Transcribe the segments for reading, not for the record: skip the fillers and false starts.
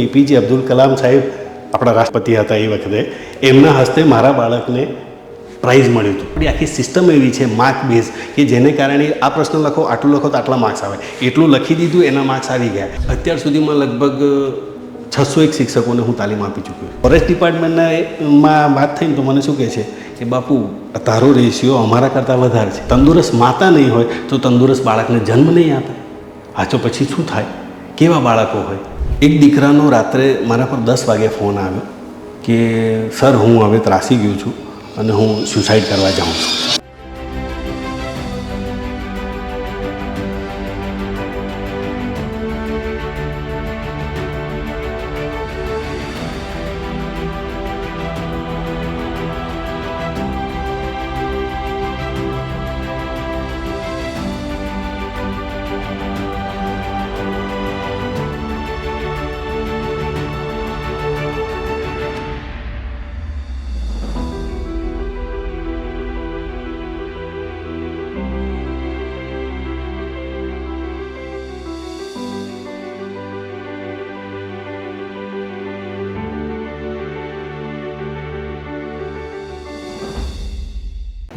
APJ Abdul Kalam સાહેબ આપણા રાષ્ટ્રપતિ હતા એ વખતે, એમના હસ્તે મારા બાળકને પ્રાઇઝ મળ્યું હતું. આપણી આખી સિસ્ટમ એવી છે માર્ક બેઝ કે જેને કારણે આ પ્રશ્ન લખો, આટલું લખો તો આટલા માર્ક્સ આવે, એટલું લખી દીધું એના માર્ક્સ આવી ગયા. અત્યાર સુધીમાં લગભગ 601 શિક્ષકોને હું તાલીમ આપી ચૂક્યો છું. ફોરેસ્ટ ડિપાર્ટમેન્ટમાં વાત થઈને તો મને શું કહે છે કે બાપુ તારો રેશિયો અમારા કરતાં વધારે છે. તંદુરસ્ત માતા નહીં હોય તો તંદુરસ્ત બાળકને જન્મ નહીં આપે. હા તો પછી શું થાય? કેવા બાળકો હોય? એક દીકરાનો રાત્રે મારા પર 10 વાગે ફોન આવ્યો કે સર હું હવે ત્રાસી ગયો છું અને હું સુસાઇડ કરવા જાઉં છું.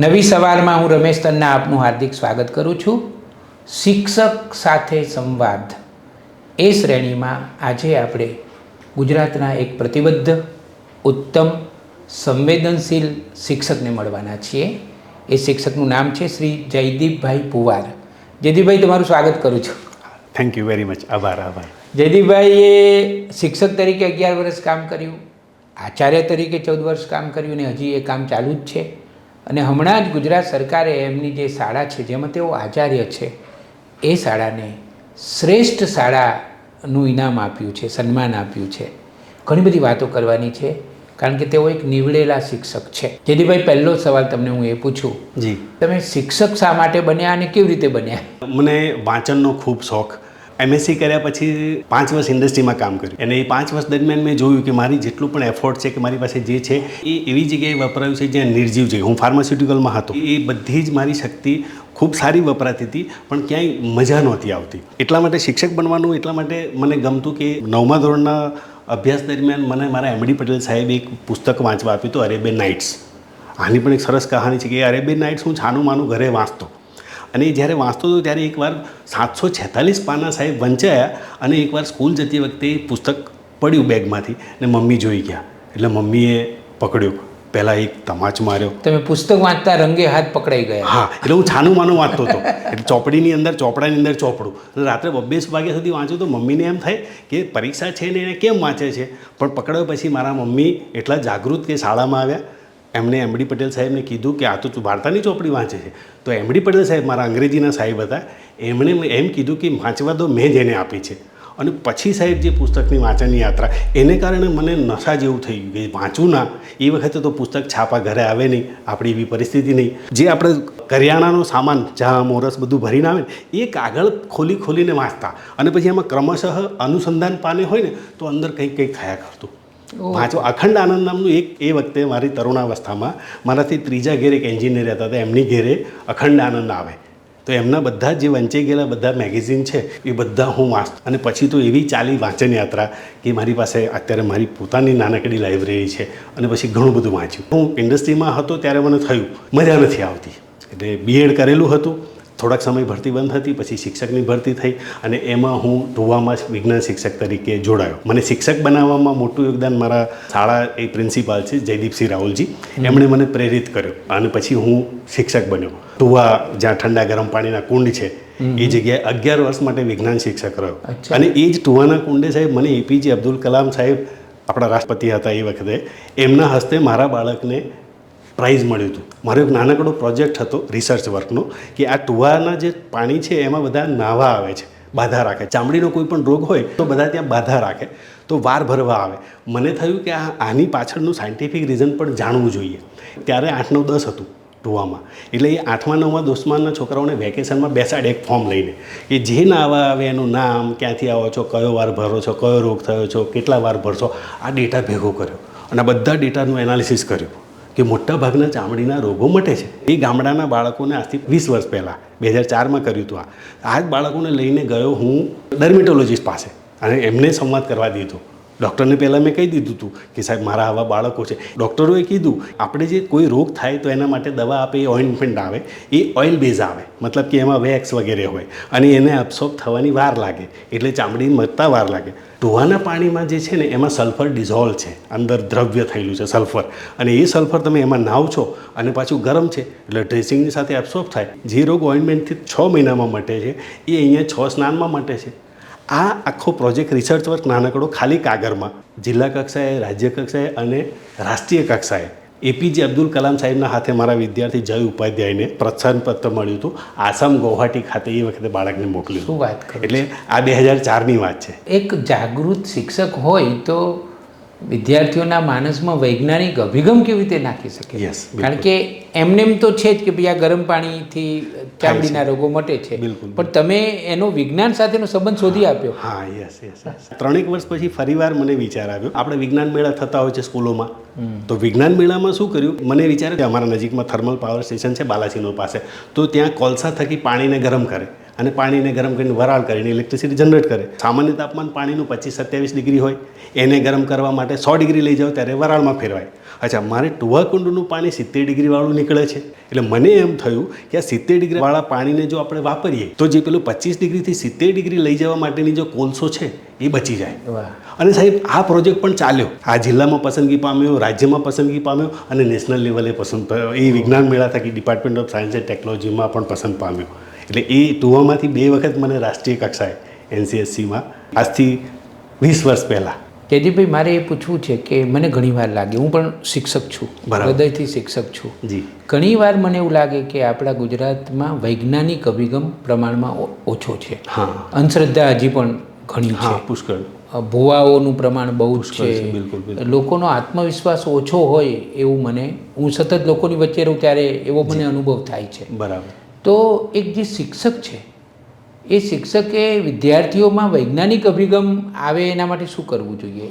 નવી સવારમાં હું રમેશ તન્ના આપનું હાર્દિક સ્વાગત કરું છું. શિક્ષક સાથે સંવાદ એ શ્રેણીમાં આજે આપણે ગુજરાતના એક પ્રતિબદ્ધ, ઉત્તમ, સંવેદનશીલ શિક્ષકને મળવાના છીએ. એ શિક્ષકનું નામ છે શ્રી જયદીપભાઈ પુવાર. જયદીપભાઈ, તમારું સ્વાગત કરું છું. Thank you very much. આભાર. જયદીપભાઈએ શિક્ષક તરીકે 11 વર્ષ કામ કર્યું, આચાર્ય તરીકે 14 વર્ષ કામ કર્યું અને હજી એ કામ ચાલુ જ છે. અને હમણાં જ ગુજરાત સરકારે એમની જે શાળા છે જેમાં તેઓ આચાર્ય છે એ શાળાને શ્રેષ્ઠ શાળાનું ઇનામ આપ્યું છે, સન્માન આપ્યું છે. ઘણી બધી વાતો કરવાની છે કારણ કે તેઓ એક નીવડેલા શિક્ષક છે. જયદીપભાઈ, પહેલો સવાલ તમને હું એ પૂછું, જી, તમે શિક્ષક શા માટે બન્યા અને કેવી રીતે બન્યા? મને વાંચનનો ખૂબ શોખ. MSc કર્યા પછી 5 વર્ષ ઇન્ડસ્ટ્રીમાં કામ કર્યું અને એ 5 વર્ષ દરમિયાન મેં જોયું કે મારી જેટલું પણ એફર્ટ છે કે મારી પાસે જે છે એ એવી જગ્યાએ વપરાયું છે જ્યાં નિર્જીવ છે. હું ફાર્માસ્યુટિકલમાં હતો, એ બધી જ મારી શક્તિ ખૂબ સારી વપરાતી હતી પણ ક્યાંય મજા નહોતી આવતી. એટલા માટે શિક્ષક બનવાનું એટલા માટે મને ગમતું કે 9મા ધોરણના અભ્યાસ દરમિયાન મને મારા MD પટેલ સાહેબે એક પુસ્તક વાંચવા આપ્યું હતું, અરેબિયન નાઇટ્સ. આની પણ એક સરસ કહાની છે કે અરેબિયન નાઇટ્સ હું છાનું માનું ઘરે વાંચતો અને જ્યારે વાંચતો હતો ત્યારે એકવાર 746 પાના સાહેબ વંચાયા અને એકવાર સ્કૂલ જતી વખતે પુસ્તક પડ્યું બેગમાંથી ને મમ્મી જોઈ ગયા એટલે મમ્મીએ પકડ્યું. પહેલાં એક તમાચ માર્યો. તમે પુસ્તક વાંચતા રંગે હાથ પકડાઈ ગયા? હા, એટલે હું છાનું માનું વાંચતો હતો એટલે ચોપડીની અંદર ચોપડાની અંદર ચોપડું અને રાત્રે 2 વાગ્યા સુધી વાંચ્યું તો મમ્મીને એમ થાય કે પરીક્ષા છે ને એને કેમ વાંચે છે, પણ પકડાયો પછી મારા મમ્મી એટલા જાગૃત કે શાળામાં આવ્યા. એમને MD પટેલ સાહેબને કીધું કે આ તો વાર્તાની ચોપડી વાંચે છે. તો MD પટેલ સાહેબ મારા અંગ્રેજીના સાહેબ હતા, એમણે એમ કીધું કે વાંચવા દો, મેં જ એને આપી છે. અને પછી સાહેબ જે પુસ્તકની વાંચનની યાત્રા, એને કારણે મને નશા જેવું થઈ ગયું કે વાંચવું ના. એ વખતે તો પુસ્તક છાપા ઘરે આવે નહીં, આપણી એવી પરિસ્થિતિ નહીં. જે આપણે કરિયાણાનો સામાન, ચા મોરસ બધું ભરીને આવે ને એ કાગળ ખોલીને વાંચતા અને પછી એમાં ક્રમશઃ અનુસંધાન પાને હોય ને તો અંદર કંઈક થયા કરતું. વાંચો અખંડ આનંદ નામનું એક એ વખતે મારી તરુણાવસ્થામાં મારાથી ત્રીજા ઘેર એક એન્જિનિયર હતા, તો એમની ઘેરે અખંડ આનંદ આવે તો એમના બધા જે વંચાઈ ગયેલા બધા મેગેઝિન છે એ બધા હું વાંચતો. અને પછી તો એવી ચાલી વાંચન યાત્રા કે મારી પાસે અત્યારે મારી પોતાની નાનકડી લાઇબ્રેરી છે અને પછી ઘણું બધું વાંચ્યું. હું ઇન્ડસ્ટ્રીમાં હતો ત્યારે મને થયું મજા નથી આવતી એટલે BEd કરેલું હતું. થોડાક સમય ભરતી બંધ હતી, પછી શિક્ષકની ભરતી થઈ અને એમાં હું ટુવામાં વિજ્ઞાન શિક્ષક તરીકે જોડાયો. મને શિક્ષક બનાવવામાં મોટું યોગદાન મારા શાળા એ પ્રિન્સિપાલ છે જયદીપસિંહ રાહુલજી, એમણે મને પ્રેરિત કર્યો અને પછી હું શિક્ષક બન્યો. ટુવા જ્યાં ઠંડા ગરમ પાણીના કુંડ છે એ જગ્યાએ 11 વર્ષ માટે વિજ્ઞાન શિક્ષક રહ્યો. અને એ જ ટુવાના કુંડે સાહેબ મને એપીજે અબ્દુલ કલામ સાહેબ આપણા રાષ્ટ્રપતિ હતા એ વખતે, એમના હસ્તે મારા બાળકને પ્રાઇઝ મળ્યું હતું. મારો એક નાનકડો પ્રોજેક્ટ હતો રિસર્ચ વર્કનો કે આ ટુવાના જે પાણી છે એમાં બધા નાહવા આવે છે, બાધા રાખે. ચામડીનો કોઈ પણ રોગ હોય તો બધા ત્યાં બાધા રાખે તો વાર ભરવા આવે. મને થયું કે આની પાછળનું સાયન્ટિફિક રીઝન પણ જાણવું જોઈએ. ત્યારે 8, 9, 10 હતું ટુવામાં. એટલે એ 8મા 9મા દોસ્તમાનના છોકરાઓને વેકેશનમાં બેસાડે એક ફોર્મ લઈને કે જે નાહવા આવે એનું નામ, ક્યાંથી આવો છો, કયો વાર ભરો છો, કયો રોગ થયો છો, કેટલા વાર ભરશો, આ ડેટા ભેગો કર્યો અને બધા ડેટાનું એનાલિસિસ કર્યું કે મોટા ભાગના ચામડીના રોગો મટે છે. એ ગામડાના બાળકોને આજથી 20 વર્ષ પહેલાં 2004માં કર્યું હતું. આ જ બાળકોને લઈને ગયો હું ડર્મેટોલોજીસ્ટ પાસે અને એમને સંવાદ કરવા દીધો ડૉક્ટરને પહેલાં મેં કહી દીધું હતું કે સાહેબ મારા આવા બાળકો છે. ડૉક્ટરોએ કીધું આપણે જે કોઈ રોગ થાય તો એના માટે દવા આપે એ ઓઇન્ટમેન્ટ આવે, એ ઓઇલ બેઝ આવે, મતલબ કે એમાં વેક્સ વગેરે હોય અને એને અબ્સોર્બ થવાની વાર લાગે, એટલે ચામડી મરતા વાર લાગે. ટોહાના પાણીમાં જે છે ને એમાં સલ્ફર ડિઝોલ્વ છે, અંદર દ્રવ્ય થયેલું છે સલ્ફર, અને એ સલ્ફર તમે એમાં નાવ છો અને પાછું ગરમ છે એટલે ડ્રેસિંગની સાથે એબ્સોર્બ થાય. જે રોગ ઓઇન્ટમેન્ટથી 6 મહિનામાં મટે છે એ અહીંયા 6 સ્નાનમાં મટે છે. આ આખો પ્રોજેક્ટ રિસર્ચ વર્ક નાનકડો ખાલી કાગળમાં જિલ્લા કક્ષાએ, રાજ્ય કક્ષાએ અને રાષ્ટ્રીય કક્ષાએ એપીજે અબ્દુલ કલામ સાહેબના હાથે મારા વિદ્યાર્થી જય ઉપાધ્યાયને પ્રોત્સાહન પત્ર મળ્યું હતું. આસામ ગુવાહાટી ખાતે એ વખતે બાળકને મોકલ્યું. શું વાત કરો? એટલે આ 2004ની વાત છે. એક જાગૃત શિક્ષક હોય તો વિદ્યાર્થીઓના માનસમાં વૈજ્ઞાનિક અભિગમ કેવી રીતે નાખી શકે? Yes, બિલકુલ. કારણ કે એમનેમ તો છે જ કે ભાઈ આ ગરમ પાણીથી ચામડીના રોગો મટે છે, બિલકુલ. પણ તમે એનો વિજ્ઞાન સાથેનો સંબંધ શોધી આપ્યો. હા, યસ. 3 વર્ષ પછી ફરીવાર મને વિચાર આવ્યો. આપણે વિજ્ઞાન મેળા થતા હોય છે સ્કૂલોમાં, તો વિજ્ઞાન મેળામાં શું કર્યું, મને વિચાર કે અમારા નજીકમાં થર્મલ પાવર સ્ટેશન છે બાલાસિનોર પાસે, તો ત્યાં કોલસા થકી પાણીને ગરમ કરે અને પાણીને ગરમ કરીને વરાળ કરીને ઇલેક્ટ્રિસિટી જનરેટ કરે. સામાન્ય તાપમાન પાણીનું 25-27 ડિગ્રી હોય, એને ગરમ કરવા માટે 100 ડિગ્રી લઈ જાઓ ત્યારે વરાળમાં ફેરવાય. અચ્છા, મારે ટોહાકુંડનું પાણી 70 ડિગ્રીવાળું નીકળે છે, એટલે મને એમ થયું કે આ 70 ડિગ્રીવાળા પાણીને જો આપણે વાપરીએ તો જે પેલું 25 ડિગ્રીથી 70 ડિગ્રી લઈ જવા માટેની જો કોલસો છે એ બચી જાય. વાહ. અને સાહેબ આ પ્રોજેક્ટ પણ ચાલ્યો, આ જિલ્લામાં પસંદગી પામ્યો, રાજ્યમાં પસંદગી પામ્યો અને નેશનલ લેવલે એ વિજ્ઞાન મેળા થકી ડિપાર્ટમેન્ટ ઓફ સાયન્સ એન્ડ ટેકનોલોજીમાં પણ પસંદ પામ્યો. એટલે એ ટુવામાંથી 2 વખત મને રાષ્ટ્રીય કક્ષાએ NCSCમાં આજથી 20 વર્ષ પહેલાં. તેજીભાઈ, મારે એ પૂછવું છે કે મને ઘણીવાર લાગે, હું પણ શિક્ષક છું, બરાબર. હૃદયથી શિક્ષક છું, જી. ઘણીવાર મને એવું લાગે કે આપણા ગુજરાતમાં વૈજ્ઞાનિક અભિગમ પ્રમાણમાં ઓછો છે. હા, અંધશ્રદ્ધા હજી પણ ઘણી હા, છે, પુષ્કળ. ભુવાઓનું પ્રમાણ બહુ જ પુષ્કળ છે, છે, બિલકુલ, બિલકુલ. લોકોનો આત્મવિશ્વાસ ઓછો હોય એવું હું સતત લોકોની વચ્ચે રહું ત્યારે એવો મને અનુભવ થાય છે. બરાબર. તો એક જે શિક્ષક છે એ શિક્ષકે વિદ્યાર્થીઓમાં વૈજ્ઞાનિક અભિગમ આવે એના માટે શું કરવું જોઈએ?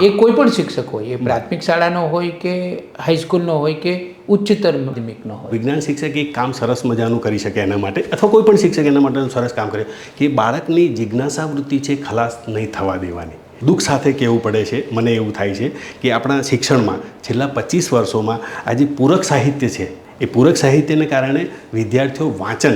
એ કોઈ પણ શિક્ષક હોય, એ પ્રાથમિક શાળાનો હોય કે હાઈસ્કૂલનો હોય કે ઉચ્ચતર માધ્યમિકનો હોય. વિજ્ઞાન શિક્ષક એક કામ સરસ મજાનું કરી શકે એના માટે, અથવા કોઈ પણ શિક્ષક એના માટેનું સરસ કામ કરે કે બાળકની જિજ્ઞાસા વૃત્તિ છે ખલાસ નહીં થવા દેવાની. દુઃખ સાથે કહેવું પડે છે, મને એવું થાય છે કે આપણા શિક્ષણમાં છેલ્લા 25 વર્ષોમાં આ જે પૂરક સાહિત્ય છે એ પૂરક સાહિત્યને કારણે વિદ્યાર્થીઓ વાંચન,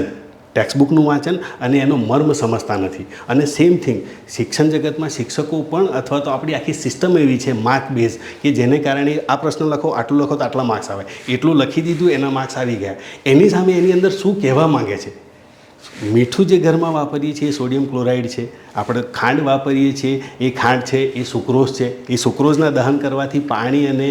ટેક્સ્ટબુકનું વાંચન અને એનો મર્મ સમજતા નથી. અને સેમ થિંગ શિક્ષણ જગતમાં શિક્ષકો પણ, અથવા તો આપણી આખી સિસ્ટમ એવી છે માર્ક બેઝ કે જેને કારણે આ પ્રશ્ન લખો, આટલું લખો તો આટલા માર્ક્સ આવે, એટલું લખી દીધું એના માર્ક્સ આવી ગયા. એની સામે એની અંદર શું કહેવા માગે છે? મીઠું જે ઘરમાં વાપરીએ છીએ એ સોડિયમ ક્લોરાઇડ છે, આપણે ખાંડ વાપરીએ છીએ એ ખાંડ છે, એ સુક્રોઝ છે, એ સુક્રોઝના દહન કરવાથી પાણી અને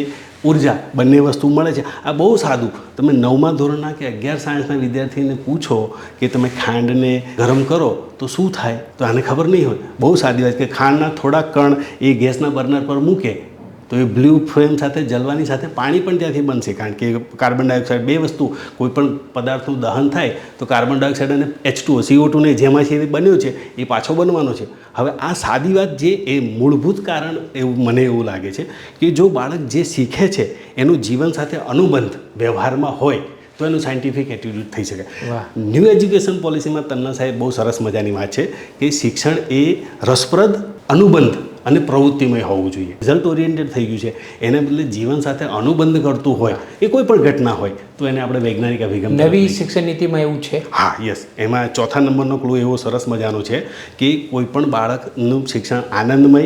ઉર્જા બંને વસ્તુ મળે છે. આ બહુ સાદું. તમે 9મા ધોરણના કે 11 સાયન્સના વિદ્યાર્થીને પૂછો કે તમે ખાંડને ગરમ કરો તો શું થાય, તો આને ખબર નહીં હોય. બહુ સાદી વાત કે ખાંડના થોડાક કણ એ ગેસના બર્નર પર મૂકે તો એ બ્લુ ફ્લેમ સાથે જલવાની સાથે પાણી પણ ત્યાંથી બનશે, કારણ કે કાર્બન ડાયોક્સાઇડ, 2 વસ્તુ, કોઈ પણ પદાર્થનું દહન થાય તો કાર્બન ડાયોક્સાઇડ અને H2O, CO2 ને જેમાંથી બન્યો છે એ પાછો બનવાનો છે. હવે આ સાદી વાત જે એ મૂળભૂત કારણ એવું મને એવું લાગે છે કે જો બાળક જે શીખે છે એનું જીવન સાથે અનુબંધ વ્યવહારમાં હોય તો એનું સાયન્ટિફિક એટીટ્યૂડ થઈ શકે. ન્યૂ એજ્યુકેશન પોલિસીમાં તન્ના સાહેબ બહુ સરસ મજાની વાત છે કે શિક્ષણ એ રસપ્રદ, અનુબંધ અને પ્રવૃત્તિમય હોવું જોઈએ. રિઝલ્ટ ઓરિએન્ટેડ થઈ ગયું છે, એને બદલે જીવન સાથે અનુબંધ કરતું હોય એ કોઈ પણ ઘટના હોય તો એને આપણે વૈજ્ઞાનિક અભિગમ. નવી શિક્ષણ નીતિમાં એવું છે. હા, યસ. એમાં 4થા નંબરનો ક્લુ એવો સરસ મજાનો છે કે કોઈ પણ બાળકનું શિક્ષણ આનંદમય,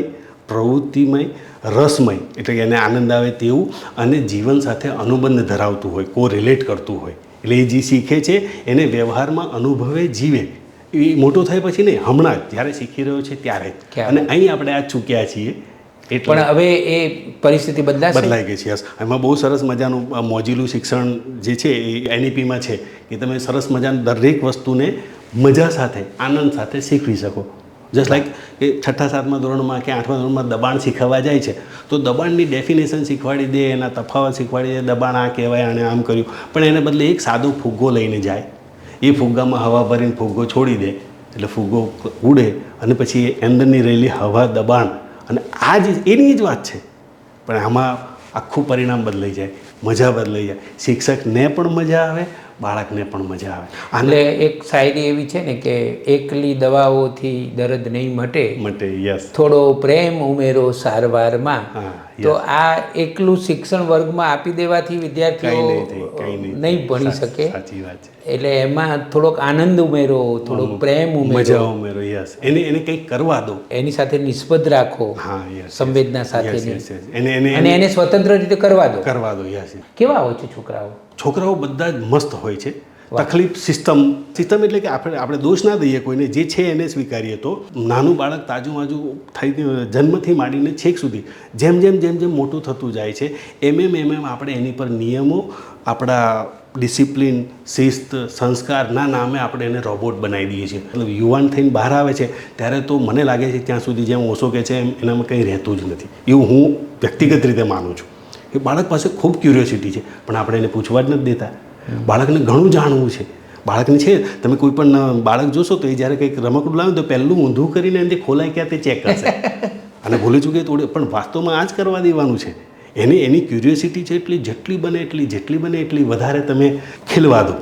પ્રવૃત્તિમય, રસમય, એટલે કે એને આનંદ આવે તેવું અને જીવન સાથે અનુબંધ ધરાવતું હોય, કોરિલેટ કરતું હોય. એટલે એ જે શીખે છે એને વ્યવહારમાં અનુભવે, જીવે. એ મોટો થાય પછી નહીં, હમણાં જ જ્યારે શીખી રહ્યો છે ત્યારે જ. અને અહીં આપણે આ ચૂક્યા છીએ. પણ હવે એ પરિસ્થિતિ બદલાઈ ગઈ છે. યસ. એમાં બહુ સરસ મજાનું મોજીલું શિક્ષણ જે છે એ NEPમાં છે કે તમે સરસ મજાનું દરેક વસ્તુને મજા સાથે, આનંદ સાથે શીખવી શકો. જસ્ટ લાઈક કે 6ઠા-7મા ધોરણમાં કે 8મા ધોરણમાં દબાણ શીખવવા જાય છે તો દબાણની ડેફિનેશન શીખવાડી દે, એના તફાવત શીખવાડી દે, દબાણ આ કહેવાય, આણે આમ કર્યું, પણ એને બદલે એક સાદો ફુગ્ગો લઈને જાય, એ ફુગ્ગામાં હવા ભરીને ફુગ્ગો છોડી દે એટલે ફુગ્ગો ઉડે અને પછી એ અંદરની રહેલી હવા, દબાણ, અને આ જ એની જ વાત છે. પણ આમાં આખું પરિણામ બદલાઈ જાય, મજા બદલાઈ જાય. શિક્ષકને પણ મજા આવે, બાળકને પણ મજા આવે. એટલે એક શાયરી એવી છે ને કે એકલી દવાઓથી દર્દ નહીં મટે, માટે યસ, થોડો પ્રેમ ઉમેરો સારવારમાં. હા, તો આ એકલું શિક્ષણ વર્ગમાં આપી દેવાથી વિદ્યાર્થીઓ નહીં ભણી શકે. સાચી વાત છે. એટલે એમાં થોડોક આનંદ ઉમેરો, થોડોક પ્રેમ ઉમેરો, મજા ઉમેરો. યસ, એને કંઈક કરવા દો, એની સાથે નિસ્બત રાખો, હા યસ, સંવેદના સાથેની, એને અને એને સ્વતંત્ર રીતે કરવા દો. યસ. કેવા હોય છે છોકરાઓ? છોકરાઓ બધા જ મસ્ત હોય છે. તકલીફ સિસ્ટમ એટલે કે આપણે દોષ ના દઈએ કોઈને, જે છે એને સ્વીકારીએ. તો નાનું બાળક તાજુમાજુ થઈ જન્મથી માંડીને છેક સુધી જેમ જેમ મોટું થતું જાય છે એમ આપણે એની પર નિયમો, આપણા ડિસિપ્લિન, શિસ્ત, સંસ્કારના નામે આપણે એને રોબોટ બનાવી દઈએ છીએ. મતલબ યુવાન થઈને બહાર આવે છે ત્યારે તો મને લાગે છે ત્યાં સુધી જેમ ઓશો કે છે એમ એનામાં કંઈ રહેતું જ નથી, એવું હું વ્યક્તિગત રીતે માનું છું. એ બાળક પાસે ખૂબ ક્યુરિયોસિટી છે, પણ આપણે એને પૂછવા જ નથી દેતા. બાળકને ઘણું જાણવું છે. બાળકને છે, તમે કોઈ પણ બાળક જોશો તો એ જ્યારે કંઈક રમકડું લાવે તો પહેલું ઊંધું કરીને એનાથી ખોલાય ક્યાં તે ચેક કરશે અને ભૂલી ચૂકે થોડું, પણ વાસ્તવમાં આ જ કરવા દેવાનું છે. એની ક્યુરિયોસિટી છે એટલી જેટલી બને એટલી વધારે તમે ખીલવા દો.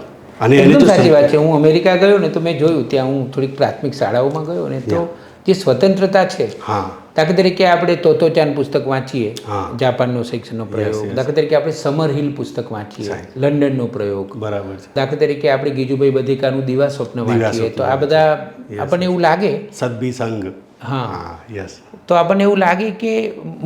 અને એકદમ સાચી વાત છે. હું અમેરિકા ગયો ને તો મેં જોયું, ત્યાં હું થોડીક પ્રાથમિક શાળાઓમાં ગયો ને તો જે સ્વતંત્રતા છે, હા, દાખલા તરીકે આપણે તોતોચાન પુસ્તક વાંચીએ, જાપાનનો શિક્ષણનો પ્રયોગ, દાખલા તરીકે આપણે સમર હિલ પુસ્તક વાંચીએ, લંડનનો પ્રયોગ, બરાબર છે, દાખલા તરીકે આપણે ગીજુભાઈ બધેકાનું દીવા સ્વપ્ન વાંચીએ, તો આ બધા આપણને એવું લાગે સદભી સંગ, હા યસ, તો આપણને એવું લાગે કે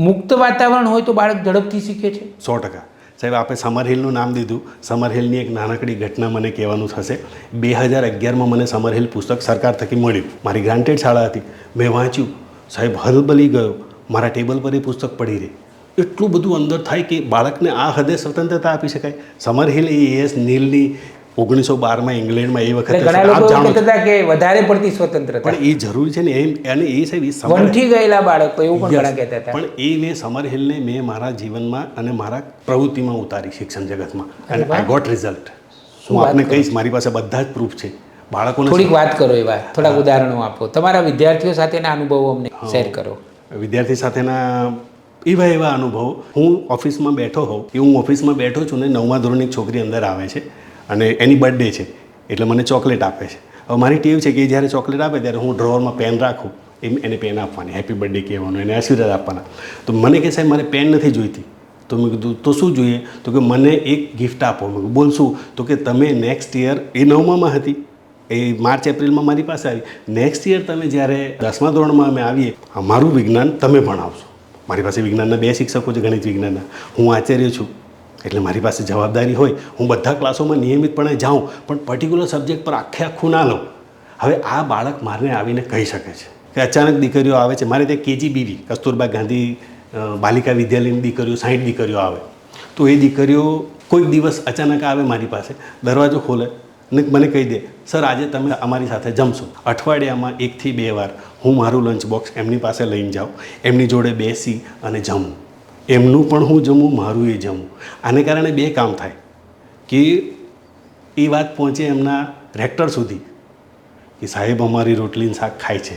મુક્ત વાતાવરણ હોય તો બાળક ઝડપથી શીખે છે. 100%. સાહેબ, આપણે સમર હિલનું નામ દીધું. સમર હિલની એક નાનકડી ઘટના મને કહેવાનું થશે. 2011માં મને સમર હિલ પુસ્તક સરકાર થકી મળ્યું. મારી ગ્રાન્ટેડ શાળા હતી, મેં વાંચ્યું. સાહેબ, હલબલી ગયો. મારા ટેબલ પર એ પુસ્તક પડી રહી. એટલું બધું અંદર થાય કે બાળકને આ હદે સ્વતંત્રતા આપી શકાય. સમર હિલ એ નીલની 1912માં ઇંગ્લેન્ડમાં એ વખતે કે વધારે પડતી સ્વતંત્રતા, પણ એ જરૂરી છે ને. અને એ સાહેબ વંઠી ગયેલા બાળકો એવું પણ ઘણા કહેતા હતા. પણ એ મેં સમર હિલને મેં મારા જીવનમાં અને મારા પ્રવૃત્તિમાં ઉતારી, શિક્ષણ જગતમાં, અને આઈ ગોટ રિઝલ્ટ. હું આપને કહીશ, મારી પાસે બધા જ પ્રૂફ છે. બાળકોને થોડીક વાત કરો, એવા થોડાક ઉદાહરણો આપો. તમારા વિદ્યાર્થીઓ સાથેના અનુભવો અમને શેર કરો. વિદ્યાર્થી સાથેના એવા અનુભવો. હું ઓફિસમાં બેઠો હોઉં, હું ઓફિસમાં બેઠો છું ને 9મા ધોરણની છોકરી અંદર આવે છે અને એની બર્થડે છે એટલે મને ચોકલેટ આપે છે. હવે મારી ટેવ છે કે જ્યારે ચોકલેટ આપે ત્યારે હું ડ્રોવરમાં પેન રાખું, એને પેન આપવાની, હેપી બર્થડે કહેવાનું, એને આશીર્વાદ આપવાના. તો મને કહે, સાહેબ મારે પેન નથી જોઈતી. તો મેં કીધું તો શું જોઈએ? તો કે મને એક ગિફ્ટ આપો. મેં કીધું બોલ શું? તો કે તમે નેક્સ્ટ યર, એ 9મામાં હતી, એ માર્ચ એપ્રિલમાં મારી પાસે આવી, નેક્સ્ટ યર તમે જ્યારે 10મા ધોરણમાં અમે આવીએ, અમારું વિજ્ઞાન તમે ભણાવશો. મારી પાસે વિજ્ઞાનના 2 શિક્ષકો છે, ગણિત વિજ્ઞાનના. હું આચાર્ય છું એટલે મારી પાસે જવાબદારી હોય. હું બધા ક્લાસોમાં નિયમિતપણે જાઉં, પણ પર્ટિક્યુલર સબ્જેક્ટ પર આખું ના લઉં. હવે આ બાળક મારને આવીને કહી શકે છે કે અચાનક દીકરીઓ આવે છે. મારે ત્યાં KGBV, કસ્તુરબા ગાંધી બાલિકા વિદ્યાલયની દીકરીઓ, 60 દીકરીઓ આવે. તો એ દીકરીઓ કોઈક દિવસ અચાનક આવે મારી પાસે, દરવાજો ખોલે અને મને કહી દે, સર આજે તમે અમારી સાથે જમશો. અઠવાડિયામાં 1 થી 2 વાર હું મારું લંચ બોક્સ એમની પાસે લઈને જાઉં, એમની જોડે બેસી અને જમું. એમનું પણ હું જમું, મારું એ જમું. આને કારણે 2 કામ થાય કે એ વાત પહોંચે એમના રેક્ટર સુધી કે સાહેબ અમારી રોટલીનું શાક ખાય છે.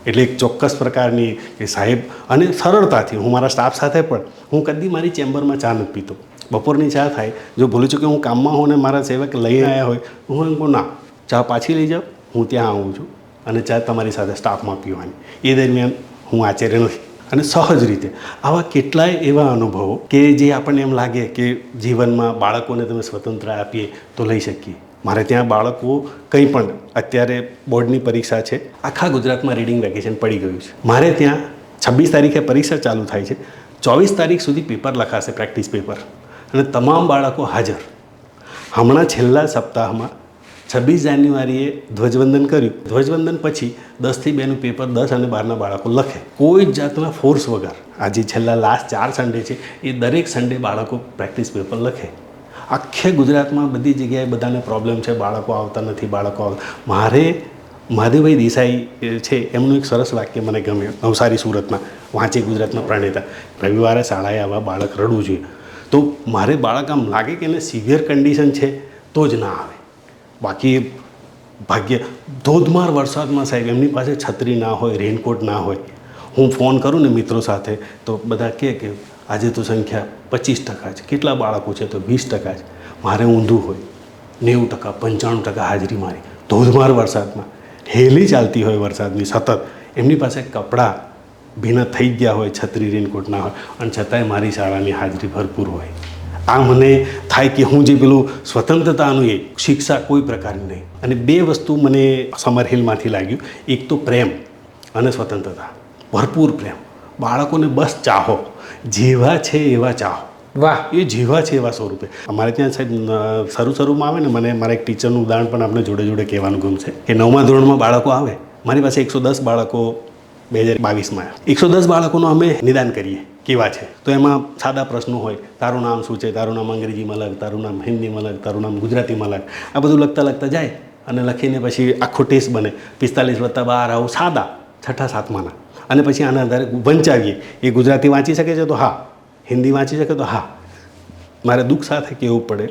એટલે એક ચોક્કસ પ્રકારની કે સાહેબ, અને સરળતાથી હું મારા સ્ટાફ સાથે પણ, હું કદી મારી ચેમ્બરમાં ચા નથી પીતો. બપોરની ચા થાય, જો ભૂલું છું કે હું કામમાં હોઉં ને મારા સેવક લઈને આવ્યા હોય, હું એમ કહું ના, ચા પાછી લઈ જાઓ, હું ત્યાં આવું છું અને ચા તમારી સાથે સ્ટાફમાં પીવાની. એ દરમિયાન હું આચાર્ય નથી. અને સહજ રીતે આવા કેટલાય એવા અનુભવો કે જે આપણને એમ લાગે કે જીવનમાં બાળકોને તમે સ્વતંત્ર આપીએ તો લઈ શકીએ. મારે ત્યાં બાળકો કંઈ પણ, અત્યારે બોર્ડની પરીક્ષા છે, આખા ગુજરાતમાં રીડિંગ વેકેશન પડી ગયું છે. મારે ત્યાં 26 તારીખે પરીક્ષા ચાલુ થાય છે, 24 તારીખ સુધી પેપર લખાશે, પ્રેક્ટિસ પેપર, અને તમામ બાળકો હાજર. હમણાં છેલ્લા સપ્તાહમાં 26 જાન્યુઆરીએ ધ્વજવંદન કર્યું. ધ્વજવંદન પછી 10 થી 2નું પેપર 10 અને 12ના બાળકો લખે, કોઈ જ જાતના ફોર્સ વગર. આજે છેલ્લા લાસ્ટ 4 સન્ડે છે, એ દરેક સન્ડે બાળકો પ્રેક્ટિસ પેપર લખે. આખે ગુજરાતમાં બધી જગ્યાએ બધાને પ્રોબ્લેમ છે, બાળકો આવતા નથી, બાળકો આવતા. મારે મહાદેવભાઈ દેસાઈ છે, એમનું એક સરસ વાક્ય મને ગમે, નવસારી સુરતના, વાંચે ગુજરાતના પ્રણેતા. રવિવારે શાળાએ આવા બાળક રડવું જોઈએ. તો મારે બાળક આમ લાગે કે એને સિવિયર કન્ડિશન છે તો જ ના આવે. બાકી ભાગ્ય ધોધમાર વરસાદમાં સાહેબ એમની પાસે છત્રી ના હોય, રેનકોટ ના હોય. હું ફોન કરું ને મિત્રો સાથે તો બધા કહે કે આજે તો સંખ્યા 25% છે. કેટલા બાળકો છે? તો 20% છે. મારે ઊંધું હોય, 90%, 95% હાજરી મારી. ધોધમાર વરસાદમાં, હેલી ચાલતી હોય વરસાદની સતત, એમની પાસે કપડાં ભીના થઈ ગયા હોય, છત્રી રેનકોટ ના હોય, અને છતાંય મારી શાળાની હાજરી ભરપૂર હોય. આ મને થાય કે હું જે પેલું સ્વતંત્રતાનું એ શિક્ષા કોઈ પ્રકારની નહીં. અને બે વસ્તુ મને સમર હિલમાંથી લાગ્યું. એક તો પ્રેમ અને સ્વતંત્રતા, ભરપૂર પ્રેમ. બાળકોને બસ ચાહો, જેવા છે એવા ચાહો. વાહ. એ જેવા છે એવા સ્વરૂપે. અમારે ત્યાં સાહેબ શરૂમાં આવે ને, મને મારા એક ટીચરનું ઉદાહરણ પણ આપણે જોડે જોડે કહેવાનું ગમશે કે 9મા ધોરણમાં બાળકો આવે, મારી પાસે 110 બાળકો 2022માં 110 બાળકોનું અમે નિદાન કરીએ કેવા છે. તો એમાં સાદા પ્રશ્નો હોય, તારું નામ શું છે, તારું નામ અંગ્રેજીમાં લખ, તારું નામ હિન્દીમાં લખ, તારું નામ ગુજરાતીમાં લખ. આ બધું લખતા લખતા જાય અને લખીને પછી આખો ટેસ્ટ બને 45 + 12 આવું સાદા 6ઠા 7માના. અને પછી આના આધારે વંચાવીએ. એ ગુજરાતી વાંચી શકે છે તો હા, હિન્દી વાંચી શકે તો હા. મારે દુઃખ સાથે કહેવું પડે